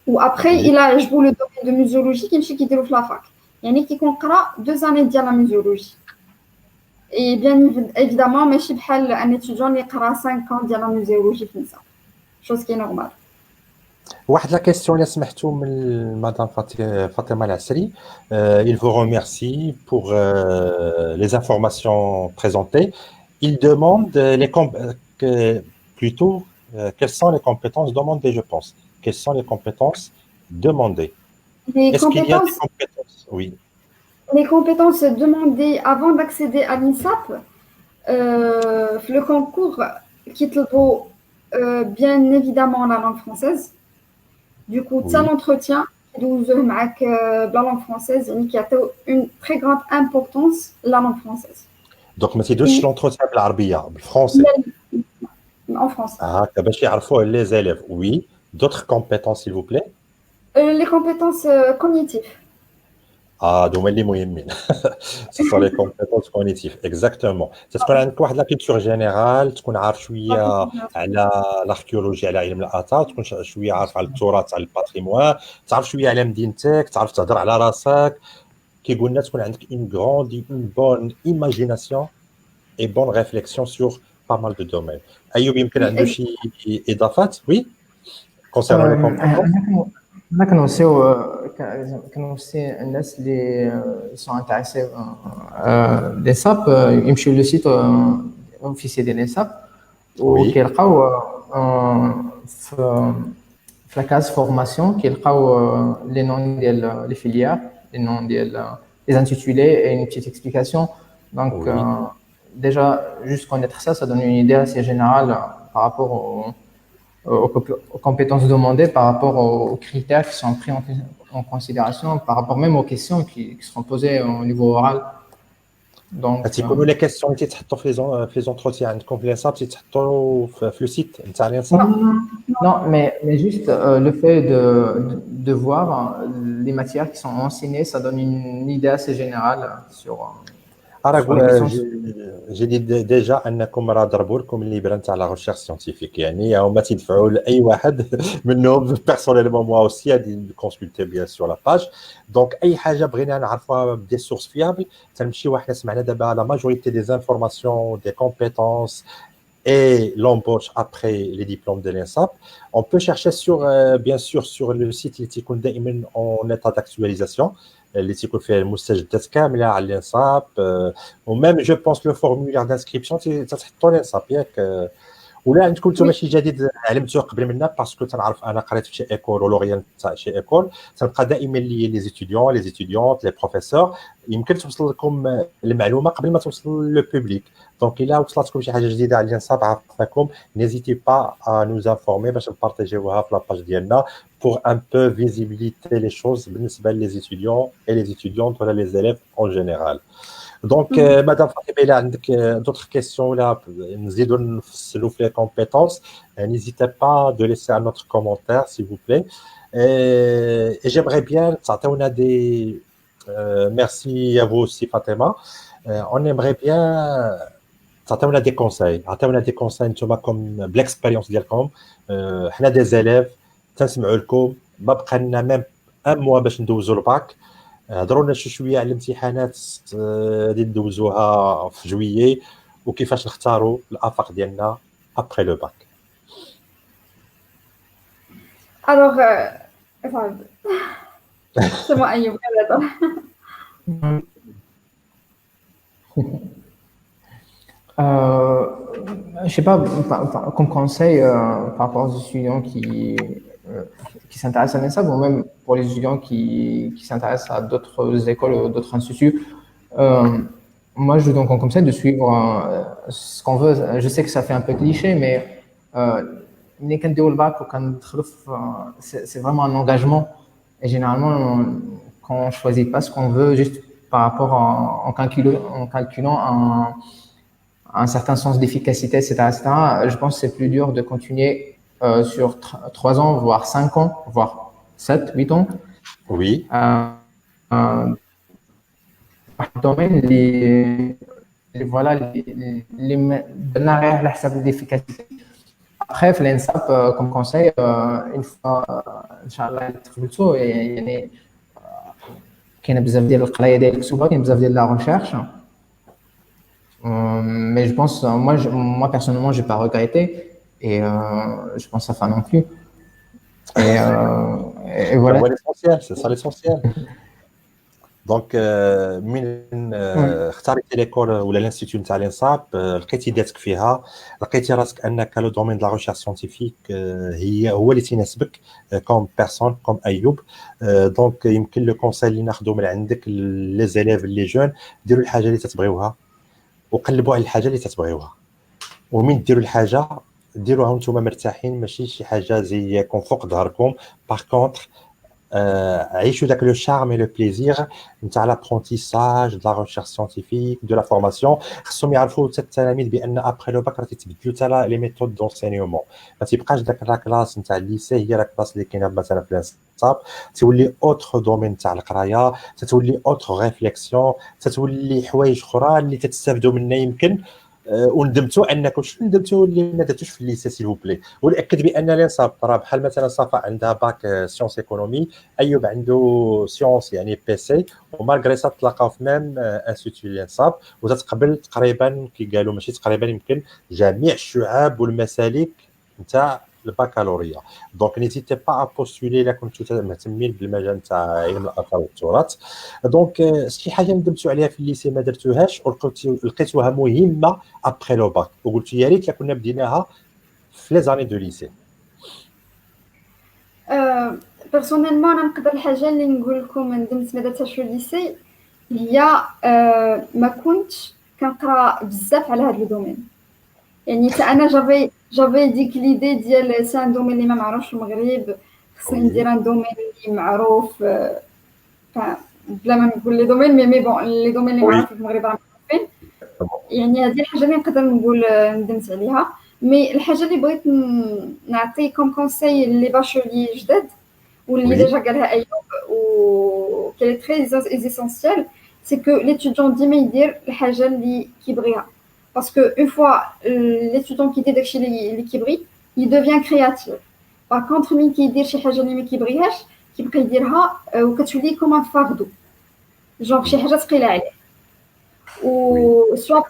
وابخي Oui. الى عجبو لو دومين دو ميزيولوجي كيمشي كيديرو في لافاك يعني كيكون قرا 2 années ديال لا ميزيولوجي اي بيان ايفيدامون ماشي بحال ان اتيديون اللي قرا 5 ans ديال لا ميزيولوجي في نسا شوز كي نورمال. واحد لا كيسيون اللي سمحتو من مدام فاطمه العسري. Il vous remercie pour les informations présentées. Il demande plutôt quelles sont les compétences demandées, je pense. Quelles sont les compétences demandées? Les Est-ce qu'il y a des compétences, compétences? Oui. les compétences demandées avant d'accéder à l'INSAP, le concours qui te vaut bien évidemment la langue française. Du coup, ça Oui. l'entretien avec la langue française, qui a une très grande importance, la langue française. Donc ما تيدوش l'entretien بالعربيه بالفرنسي. En français. هكا باش يعرفوه les élèves. Oui. D'autres compétences, s'il vous plaît. Les compétences cognitives. هادو اللي مهمين. Ce sont les compétences cognitives, exactement. تتكون عندك واحد لا كولتور جينيرال، تكون عارف شويه على الاركيولوجي، على علم الاثار، تكون شويه عارف على التراث، على الباتريمون، تعرف شويه على مدينتك، تعرف تهضر على راسك. كيقولنا تكون عندك une grande une bonne imagination et bonne réflexion sur pas mal de domaines. ايوب يمكن عنده Oui, شي اضافات؟ Oui, concernant les compétences. هنا كنوصي الناس اللي sont intéressés للإنساب يمشيو لو سيت اوفيسيال ديال الإنساب Oui. وكيلقاو في لا كاز فورماسيون كيلقاو لي نون ديال لي فيليير لي نون ديال les intitulés et une petite explication. Donc, Oui. déjà, juste connaître ça, ça donne une idée assez générale par rapport aux compétences demandées, par rapport aux critères qui sont pris en considération, par rapport même aux questions qui seront posées au niveau oral. Donc, تيكونوا لي كيسيون اللي تيتحطوا في لي زونتروتيان عندكم في لينساب تيتحطوا في لو سيت نتاع لينساب. non, mais juste le fait de voir les matières qui sont enseignées, ça donne une idée assez générale sur les questions. جي دي ديجا انكم راه ضربوا لكم الليبره نتاع لا ريشيرش سيانتيفيك، يعني هما تيدفعوا لاي واحد منهم بيرسونيلمون موا اوسي غادي كونسلتي بيان سور لا باج. دونك اي حاجه بغينا نعرفوها بدي سورس فيابل تنمشيو حنا سمعنا دابا لا ماجوريتي دي انفورماسيون دي كومبيتونس et l'embauche après les diplômes de l'INSAP. On peut chercher bien sûr sur le site اللي تيكون دائما en état d'actualisation اللي تيكون فيه المستجدات كامله على الانساب. وميم جو بونس لو فورمولير دانسكريبسيون تتحطوا الانساب ياك. ولا عندكم نتوما شي جديد علمتوه قبل منا؟ باسكو تنعرف انا قريت في شي ايكول ولوريان تاع شي ايكول تنبقى دائما لي زيتيديون لي زيتيديونت لي بروفيسور يمكن توصل لكم المعلومه قبل ما توصل لو بوبليك. دونك الا وصلتكم شي حاجه جديده على الانساب عرفناكم نيزيتي با ا نوز انفورمي باش نبارطاجيوها في لاباج ديالنا pour un peu visibiliter les choses بالنسبه لي étudiants et les étudiantes ولا les élèves en général. Donc madame Fatima il a عندك d'autres questions ولا نزيدوا نفصلوا في les compétences, n'hésitez pas de laisser un autre commentaire s'il vous plaît. Et j'aimerais bien تعطيونا des merci à vous aussi Fatima. On aimerait bien تعطيونا des conseils, عطيونا des conseils نتوما comme بالاكسبيريونس ديالكم. حنا des élèves تنسمعوا لكم ما بقى لنا ميم ان موا باش ندوزوا الباك. هضروا لنا شويه على الامتحانات اللي ندوزوها في جويي وكيفاش نختاروا الافاق ديالنا ابري لو باك. Alors, c'est moi Ayoub. Je sais pas, comme conseil par rapport aux étudiants qui s'intéressent à l'INSAP ou même pour les étudiants qui s'intéressent à d'autres écoles ou d'autres instituts, moi je donne comme conseil de suivre ce qu'on veut. Je sais que ça fait un peu cliché, mais c'est vraiment un engagement. Et généralement, quand on ne choisit pas ce qu'on veut juste par rapport en calculant un certain sens d'efficacité, etc., etc., je pense que c'est plus dur de continuer sur 3 ans, voire 5 ans, voire 7, 8 ans. Oui. Domaine, voilà, l'efficacité. Après, l'INSAP, comme conseil, une fois ان شاء الله تقبلتوا يعني كاينه بزاف ديال القرايه ديال الكتب كاين بزاف ديال لا ريشيرش mais je pense moi personnellement j'ai pas regretté et je pense à ça non plus et voilà. هو l'essentiel, c'est ça l'essentiel. دونك من اختاريتي ليكول ولا الانستيتيو نتاع الانصاب لقيتي ذاتك فيها لقيتي راسك انك لو دومين دو لا ريشيرش سيانتيفيك هو اللي تناسبك كوم بيرسون كوم ايوب. دونك يمكن لو كونساي اللي ناخذو من عندك لي زيليف لي جون ديروا الحاجه اللي تتبغيوها وقلبوا على الحاجه اللي تتبغيوها ومن ديروا الحاجه ديروها وانتم مرتاحين ماشي شي حاجه زي يكون فوق ظهركم. باغ كونطخ عيشوا داك لو شارم اي لو بليزير نتاع لابرونتيساج دو لا ريشيرش سيانتيفيك دو لا فورماسيون. خصهم يعرفوا حتى التلاميذ بان ابخي لو باك راه تيتبدلوا حتى لي ميثود دونسينيومون ما تيبقاش داك لا كلاس نتاع الليسي هي لا كلاس اللي كاينه مثلا في الانستاب تولي اوتر دومين تاع القرايه تتولي اوتر ريفليكسيون تتولي حوايج اخرى اللي تستافدوا منها يمكن وندمتوا انكم شنو ندمتوا اللي ما درتوش في الليسي سيل فوبلي. ونأكد بان الانصاب راه بحال مثلا صفاء عندها باك سيونس ايكونومي ايوب عنده سيونس يعني بي سي ومالغري سا تلاقاو في ميم انستيتيو الانصاب وتتقبل تقريبا كي قالوا ماشي تقريبا يمكن جميع الشعاب والمسالك نتاع الباكالوريا. دونك نيزيتي با ا بوستولي الا كنتو مهتمين بالمجال نتاع علم الاثار والتراث. دونك شي حاجه ندمتوا عليها في الليسي ما درتوهاش ولقيتوها مهمه ابري لو باك وقلتوا يا ريت كنا بديناها في لي زاني دو ليسي. بيرسونيلمون انا نقدر الحاجه اللي نقول لكم ندمت ما درتهاش في الليسي هي ما كنتش كنقرا بزاف على هذا الدومين. يعني حتى انا جافي ديك ليدي ديال سان دومين اللي ما معروفش في المغرب خصني ندير ان دومين اللي معروف بلا ما نقول لي دومين مي بون لي دومين اللي معروف في المغرب راه معروفين. يعني هذه الحاجه اللي نقدر نقول ندمت عليها. مي الحاجه اللي بغيت نعطي كوم كونساي لي باشولي جداد واللي ديجا قالها ايوب و كي تري اسينسيال سي كو ليتيديون ديما يدير الحاجه اللي كيبغيها. Parce que une fois l'étudiant qui dit داكشي اللي كيبغي il devient créatif. Par contre مين كيدير شي حاجه اللي ما كيبغيهاش كيبقى يديرها وكتولي كوم فاردو جونغ شي حاجه ثقيله عليه. ou soit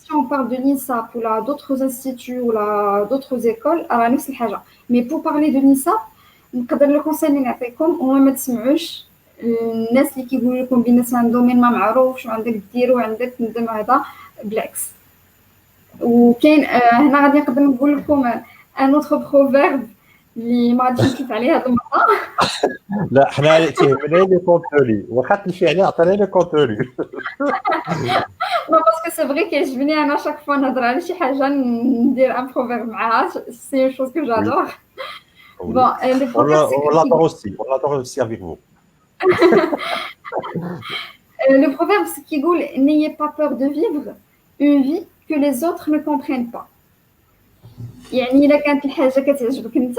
si on parle de l'INSAP ou là d'autres instituts ou là d'autres écoles راه نفس الحاجه. mais pour parler de l'INSAP نقدر لو كونساي اللي نعطيكم هو ما تسمعوش الناس اللي كيقولوا لكم بان سان دومين ما معروفش وعندك ديرو وعندك ندم هذا بالعكس. وكاين هنا غادي نقدر نقول لكم ان اوتر بروفيرب اللي ما غاديش نكتب عليه هذا المره. لا حنا تيهمنا لي كونتوني واخا تمشي عليه عطينا لي كونتوني. نو باسكو سي فري كيعجبني انا شاك فوا نهضر على شي حاجه ندير ان بروفيرب معاها سي شوز كو جادور. بون لي on aussi avec vous. Le proverbe ce qui dit n'ayez pas peur de vivre une vie que les autres ne comprennent pas. يعني الا كانت الحاجه كتعجبك انت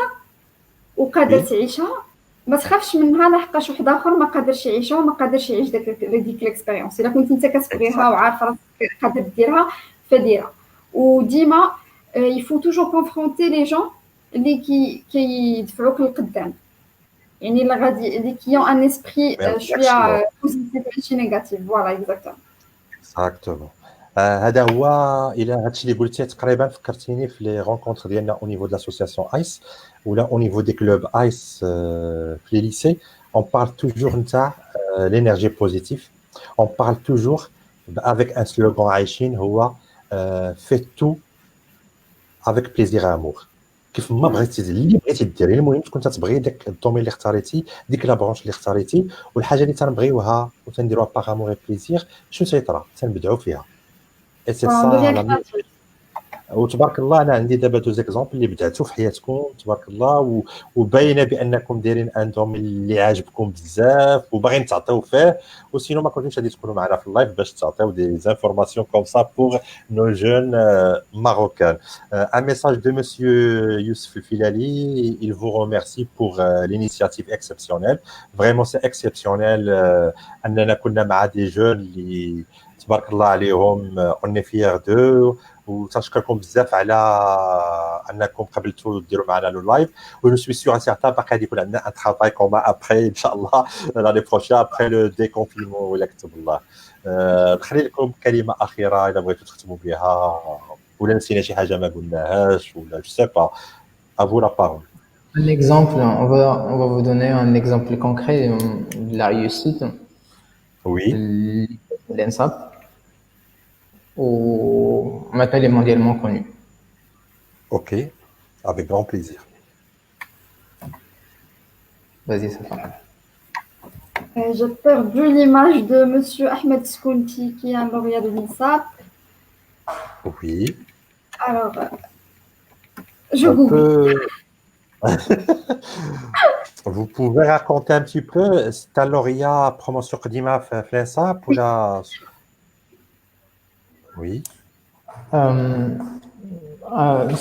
وقادر تعيشها ما تخافش منها لحقاش واحد اخر ما قادرش يعيشها وما قادرش يعيش ديك ليكسبيريونس. الا كنت انت كتبغيها وعارف راسك قادر ديرها فديرها. وديما il faut toujours confronter les gens اللي كيدفعوك للقدام يعني اللي غادي اللي كيون ان اسبري شويه بوزيتيف ماشي نيجاتيف. فوالا اكزاكتومون. هذا هو الى هادشي اللي قلتيه تقريبا فكرتيني في لي رونكونتر ديالنا او نيفو دو لاسوسياسيون ايس ولا او نيفو دي كلوب ايس في لي ليسي. اون بارل توجور نتاع لينيرجي بوزيتيف. اون بارل توجور افيك ان سلوغان عايشين هو فيت تو افيك بليزير امور. كيف ما بغيتي اللي بغيتي ديري المهم تكون تتبغي داك الدومين اللي اختاريتي ديك لا برونش اللي اختاريتي والحاجه اللي تنبغيوها وتنديروها باغ امور اي بليزير شنو تيطرا تنبدعوا فيها. اي سي سا وتبارك الله. انا عندي دابا دو زيكزامبل اللي بدعتوا في حياتكم تبارك الله وباينه بانكم دايرين ان دومين اللي عاجبكم بزاف وباغيين تعطيو فيه وسينو ما كنتوش غادي تكونوا معنا في اللايف باش تعطيو دي زانفورماسيون كوم سا بور نو جون ماروكان. Un message de monsieur Youssef Filali. Il vous remercie pour l'initiative exceptionnelle. Vraiment c'est exceptionnel اننا كنا مع دي جون اللي تبارك الله عليهم. on est fiers d'eux وتنشكركم بزاف على انكم قبلتوا ديروا معنا لو لايف و جو سوي سيغ سيغتان باقي غادي يكون عندنا ان ترافاي كومان ابخي ان شاء الله لاني بروشين ابخي لو ديكونفينمون ولا كتب الله. نخلي لكم كلمه اخيره اذا بغيتوا تختموا بها ولا نسينا شي حاجه ما قلناهاش ولا جو سي با افو لا بارول. Un exemple, on va vous donner un exemple concret de la réussite. Oui. L'ENSAP, ou maintenant il est mondialement connu. Ok, avec grand plaisir. Vas-y, ça va. J'ai perdu l'image de Monsieur Ahmed Skounti, qui est un lauréat de l'INSAP. Oui. Alors, je google. Vous pouvez raconter un petit peu, c'est un lauréat promotion قديمة في l'INSAP ولا Oui.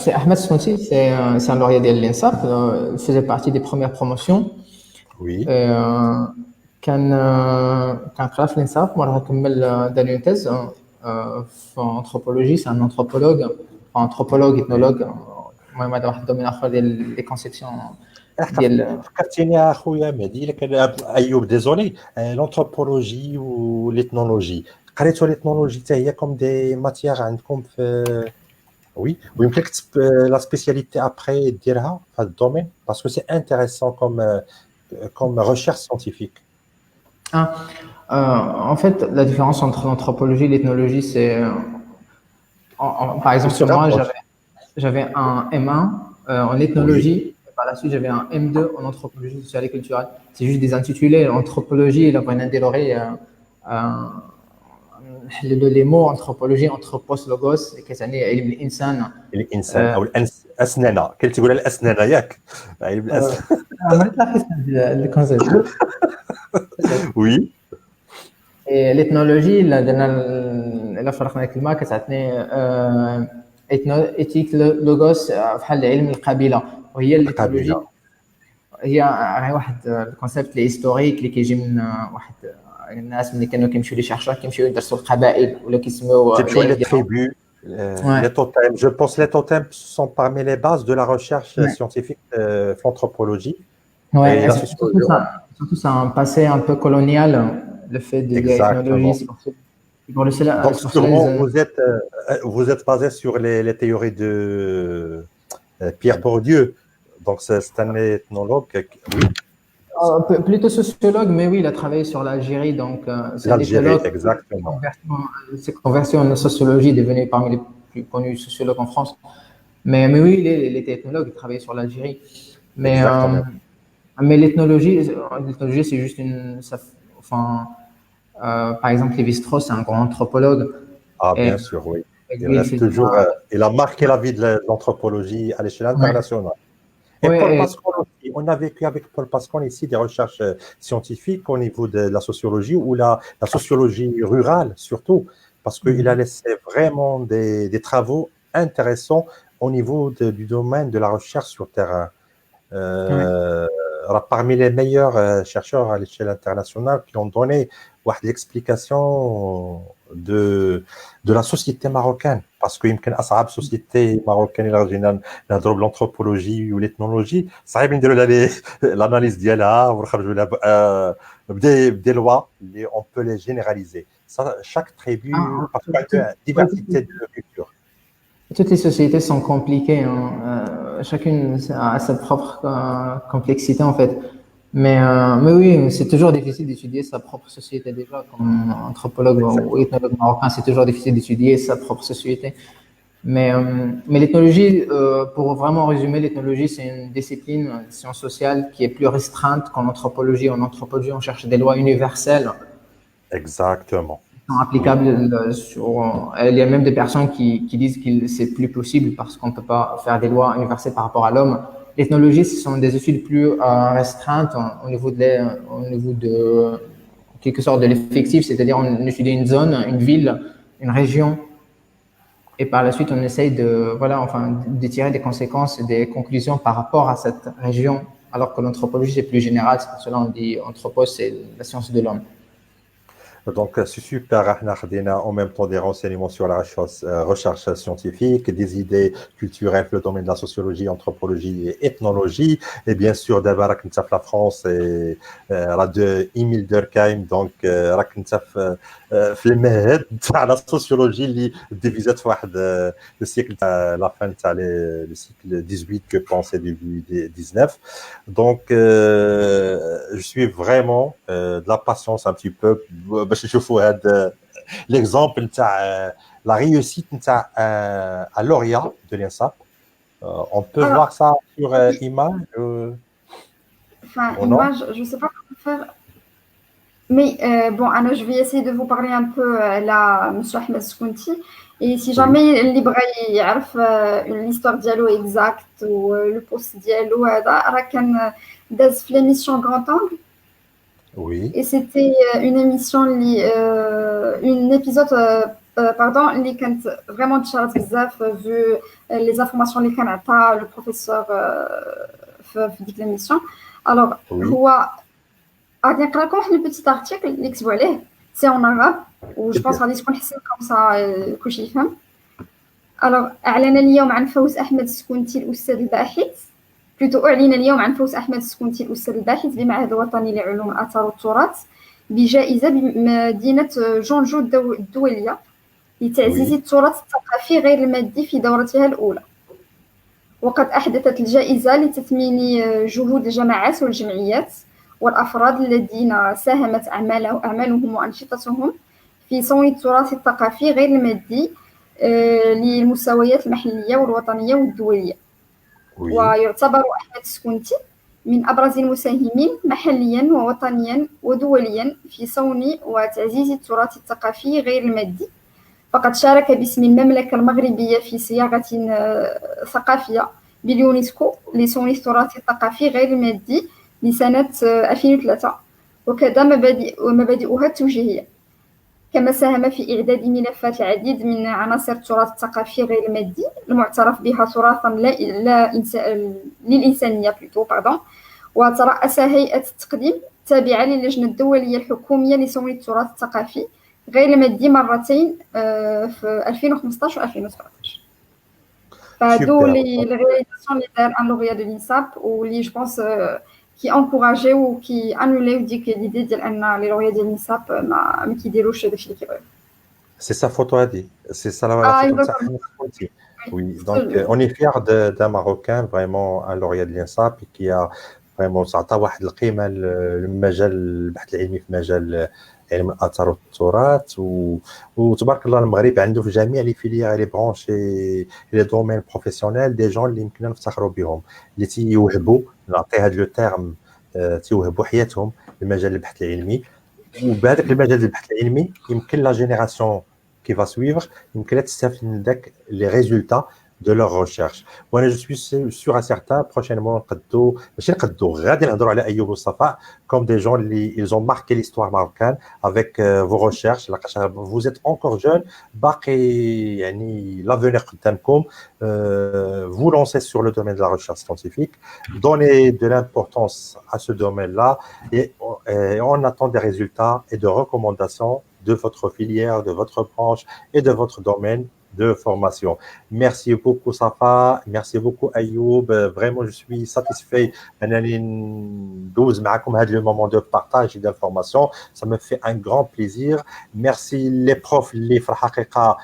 C'est Ahmed Skounti, c'est un lauréat de l'INSAP. Il faisait partie des premières promotions. Oui. كان قرا في الانساب مرة كمل دار une thèse في anthropologie. C'est un anthropologue, ethnologue. المهم هذا واحد الدومين اخر ديال لي كونسيبسيون ديال. فكرتيني يا خويا مهدي لك ايوب ديزولي لونثروبولوجي وليتنولوجي قريتوا ليتنولوجي حتى هي كوم دي ماتيير عندكم في وي ويمكن لك لا سبيسياليتي ابري ديرها في هذا الدومين باسكو سي انتريسون كوم ريشيرش ساينتيفيك. En fait, la différence entre l'anthropologie et l'ethnologie, c'est par exemple sur moi, j'avais un M1 en ethnologie. Et par la suite, j'avais un M2 en anthropologie sociale et culturelle. C'est juste des intitulés. L'anthropologie, il a pas d'éloré les mots anthropologie, anthropos, logos, كتعني علم الإنسان. الإنسان أو الأسنان. كنت تقول الأسنان ياك؟ علم الأسنان. عملت لاحظت هذا الكونسيبت. Oui. Et l'ethnologie, là, درنا فرقنا كلمة كتعطيني éthique logos بحال علم القبيلة وهي الإثنولوجي هي واحد الكونسيبت اللي هيستوريك اللي كيجي من واحد الناس ملي كانوا كيمشيو لي شيرشور كيمشيو يدرسوا القبائل ولا كيسميو les tribus. Les totems, je pense les totems sont parmi les bases de la recherche scientifique de l'anthropologie. Ouais, surtout ça a un passé un peu colonial, le fait de l'ethnologie. Donc sûrement vous êtes basé sur les théories de Pierre Bourdieu. Donc c'est un ethnologue. Oui. Plutôt sociologue, mais oui, il a travaillé sur l'Algérie, donc c'est l'Algérie, exactement. C'est converti en sociologie, devenu parmi les plus connus sociologues en France. Mais oui, il était ethnologue, il travaillait sur l'Algérie. Mais l'ethnologie, c'est juste par exemple, Lévi-Strauss, c'est un grand anthropologue. Ah, bien sûr, oui. Il a marqué la vie de l'anthropologie à l'échelle internationale. Et Paul Pascal aussi, on a vécu avec Paul Pascal ici des recherches scientifiques au niveau de la sociologie ou la sociologie rurale surtout, parce qu'il a laissé vraiment des travaux intéressants au niveau du domaine de la recherche sur terrain. Parmi les meilleurs chercheurs à l'échelle internationale qui ont donné l'explication de la société marocaine. Parce que يمكن أصعب société marocaine إلا جينا نهضروا بالانثروبولوجي والإثنولوجي صعيب نديروا لها l'analyse ديالها ونخرجوا لها بدي لوا اللي on peut les généraliser. Chaque tribu parce qu'il y a une diversité de culture. Toutes les sociétés sont compliquées, chacune a sa propre complexité en fait. Mais oui, c'est toujours difficile d'étudier sa propre société déjà. Comme anthropologue ou ethnologue marocain, c'est toujours difficile d'étudier sa propre société. Mais l'ethnologie, pour vraiment résumer, l'ethnologie, c'est une discipline, une science sociale qui est plus restreinte qu'en anthropologie. En anthropologie, on cherche des lois universelles. Exactement. Sont applicables il y a même des personnes qui disent que c'est plus possible parce qu'on ne peut pas faire des lois universelles par rapport à l'homme. L'ethnologie, ce sont des études plus restreintes au niveau de en quelque sorte de l'effectif, c'est-à-dire on étudie une zone, une ville, une région, et par la suite on essaye de tirer des conséquences et des conclusions par rapport à cette région, alors que l'anthropologie c'est plus général, c'est pour cela on dit anthropos, c'est la science de l'homme. Donc, c'est super. On a en même temps des renseignements sur la recherche scientifique, des idées culturelles dans le domaine de la sociologie, anthropologie et ethnologie. Et bien sûr, d'abord, la France et de Emile Durkheim. Donc, في المهد تاع la sociologie اللي ديفيزات في واحد le siècle la fin تاع le siècle 18 je pense et début 19. Donc je suis vraiment de la patience un petit peu باش نشوفوا هذا l'exemple نتاع la réussite نتاع à lauréat de l'INSAP. On peut Alors, voir ça sur image enfin, ou non? image, je ne sais pas comment faire. Mais bon, Anna, je vais essayer de vous parler un peu là, Monsieur Ahmed Skounti. Et si Oui, jamais اللي بغى يعرف l'histoire ديالو exacte ou le post ديالو هذا راه كان داز في l'émission Grand Angle. oui, Et c'était une émission une épisode pardon اللي كانت vraiment تشارت بزاف vu les informations اللي كان عطاها le professeur في ديك l'émission. Alors oui, هو غادي نقرا لكم واحد البيتيت ارتيكل اللي كتبوا عليه سي اون عرب وجو بونس غادي تكون حسن كومسا كلشي يفهم. الوغ اعلن اليوم عن فوز احمد السكونتي الاستاذ الباحث اعلن اليوم عن فوز احمد السكونتي الاستاذ الباحث بمعهد الوطني لعلوم الاثار والتراث بجائزه بمدينه جونجو الدوليه لتعزيز oui, التراث الثقافي غير المادي في دورتها الاولى. وقد احدثت الجائزه لتثمين جهود الجماعات والجمعيات والأفراد الذين ساهمت أعمالهم وأنشطتهم في صون التراث الثقافي غير المادي للمستويات المحلية والوطنية والدولية. oui, ويعتبر أحمد السكونتي من أبرز المساهمين محليا ووطنيا ودوليا في صون وتعزيز التراث الثقافي غير المادي. فقد شارك باسم المملكة المغربية في صياغة ثقافية باليونسكو لصون التراث الثقافي غير المادي لسنة 2003 وكذا مبادئها التوجيهية. كما ساهم في إعداد ملفات العديد من عناصر التراث الثقافي غير المادي المعترف بها تراثا للإنسانية وترأس هيئة التقديم التابعة للجنة الدولية الحكومية لصون التراث الثقافي غير المادي مرتين في 2015 و 2017. فهادو لي رياليزاسيون اللي دار ان لوغيا دو لينساب واللي جو بونس qui encourageait ou qui annulait ou dit que l'idée ديال ان لي لوغيا ديال النساب ما كيديروش داكشي اللي كيبغيو. c'est sa photo à dire, c'est ça la photo de Ahmed Skounti. Oui, donc on est fier d'un Marocain vraiment un lauréat de l'INSAP qui a vraiment تعطى واحد القيمة للمجال البحث العلمي في مجال علم الآثار والتراث وتبارك الله المغرب عنده في جميع لي فيليير لي برونش لي دومين بروفيسيونيل دي جون اللي يمكننا نفتخروا بهم اللي تيوهبوا نعطي هذا لو تيرم تيوهبوا حياتهم لمجال البحث العلمي وبهذاك المجال البحث العلمي يمكن لا جينيراسيون qui va suivre يمكن تستافد من داك لي ريزولتا de leur recherche. وانا je suis sûr et certain prochainement غادي نهضروا على ايوب وصفاء comme des gens اللي ils ont marqué l'histoire marocaine avec vos recherches لقاش vous êtes encore jeune باقي يعني l'avenir قدامكم vous lancez sur le domaine de la recherche scientifique, donnez de l'importance à ce domaine-là et on attend des résultats et de recommandations de votre filière, de votre branche et de votre domaine de formation. Merci beaucoup Safa, merci beaucoup Ayoub. Vraiment, je suis satisfait de ندوز معكم هذا le moment de partage et d'information. Ça me fait un grand plaisir. Merci les profs اللي في الحقيقة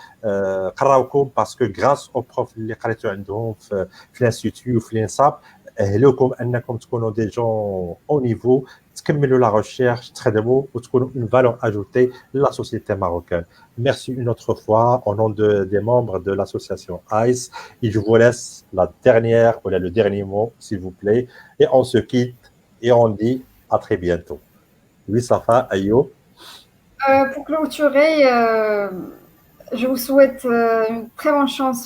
قراوكم parce que grâce aux profs اللي قريتوا عندهم في l'institut وفي الإنساب أهلوكم أنكم تكونوا des gens au niveau تكملوا la recherche, تخدموا وتكونوا une valeur ajoutée de la société marocaine. Merci une autre fois au nom des membres de l'association ICE et je vous laisse la dernière ou le dernier mot s'il vous plaît et on se quitte et on dit à très bientôt. Oui Safa, Ayo. Pour clôturer, je vous souhaite une très bonne chance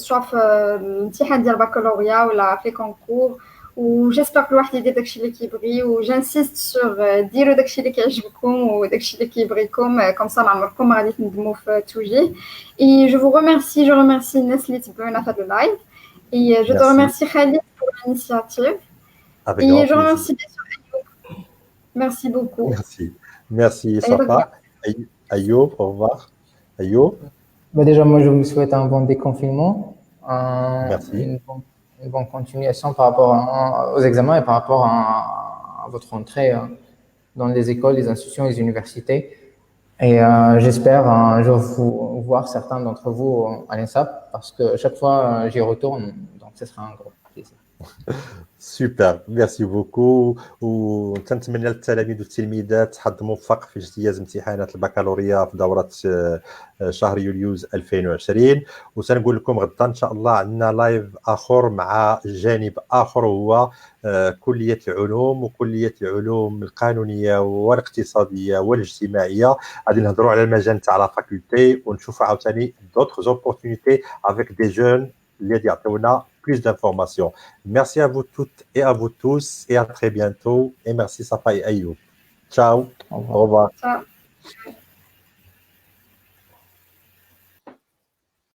soit في الامتحان ديال البكالوريا ولا في كونكور وجيسبر كل واحد يدير داكشي اللي كيبغي وجانسيست سور ديروا داكشي اللي كيعجبكم وداكشي اللي كيبغيكم كوم سا ما عمركم ما غادي تندموا في توجيه. Et je vous remercie, je remercie الناس اللي تبعونا في هذا اللايف et je te remercie Khalid pour l'initiative et je remercie bien sûr Ayoub. Merci beaucoup. Merci. Merci Safa. Ayoub, au revoir. Ayoub. Déjà, moi, je vous souhaite un bon déconfinement, Merci. une bonne continuation par rapport aux examens et par rapport à votre entrée dans les écoles, les institutions, les universités. Et j'espère un jour voir certains d'entre vous à l'INSAP parce que chaque fois j'y retourne, donc ce sera un gros plaisir. سوبر ميرسي بوكو وتنتمنى للتلاميذ والتلميذات حظ موفق في اجتياز امتحانات البكالوريا في دورة شهر يوليوز 2020 وسنقول لكم غدا ان شاء الله عندنا لايف اخر مع جانب اخر هو كلية العلوم وكلية العلوم القانونية والاقتصادية والاجتماعية غادي نهضروا على المجال تاع لا فاكولتي ونشوفوا عاوتاني d'autres opportunités avec des jeunes اللي يعطيونا plus d'informations. Merci à vous toutes et à vous tous et à très bientôt. Et merci Safa et Ayoub. Ciao. Au revoir. Au revoir. Ciao.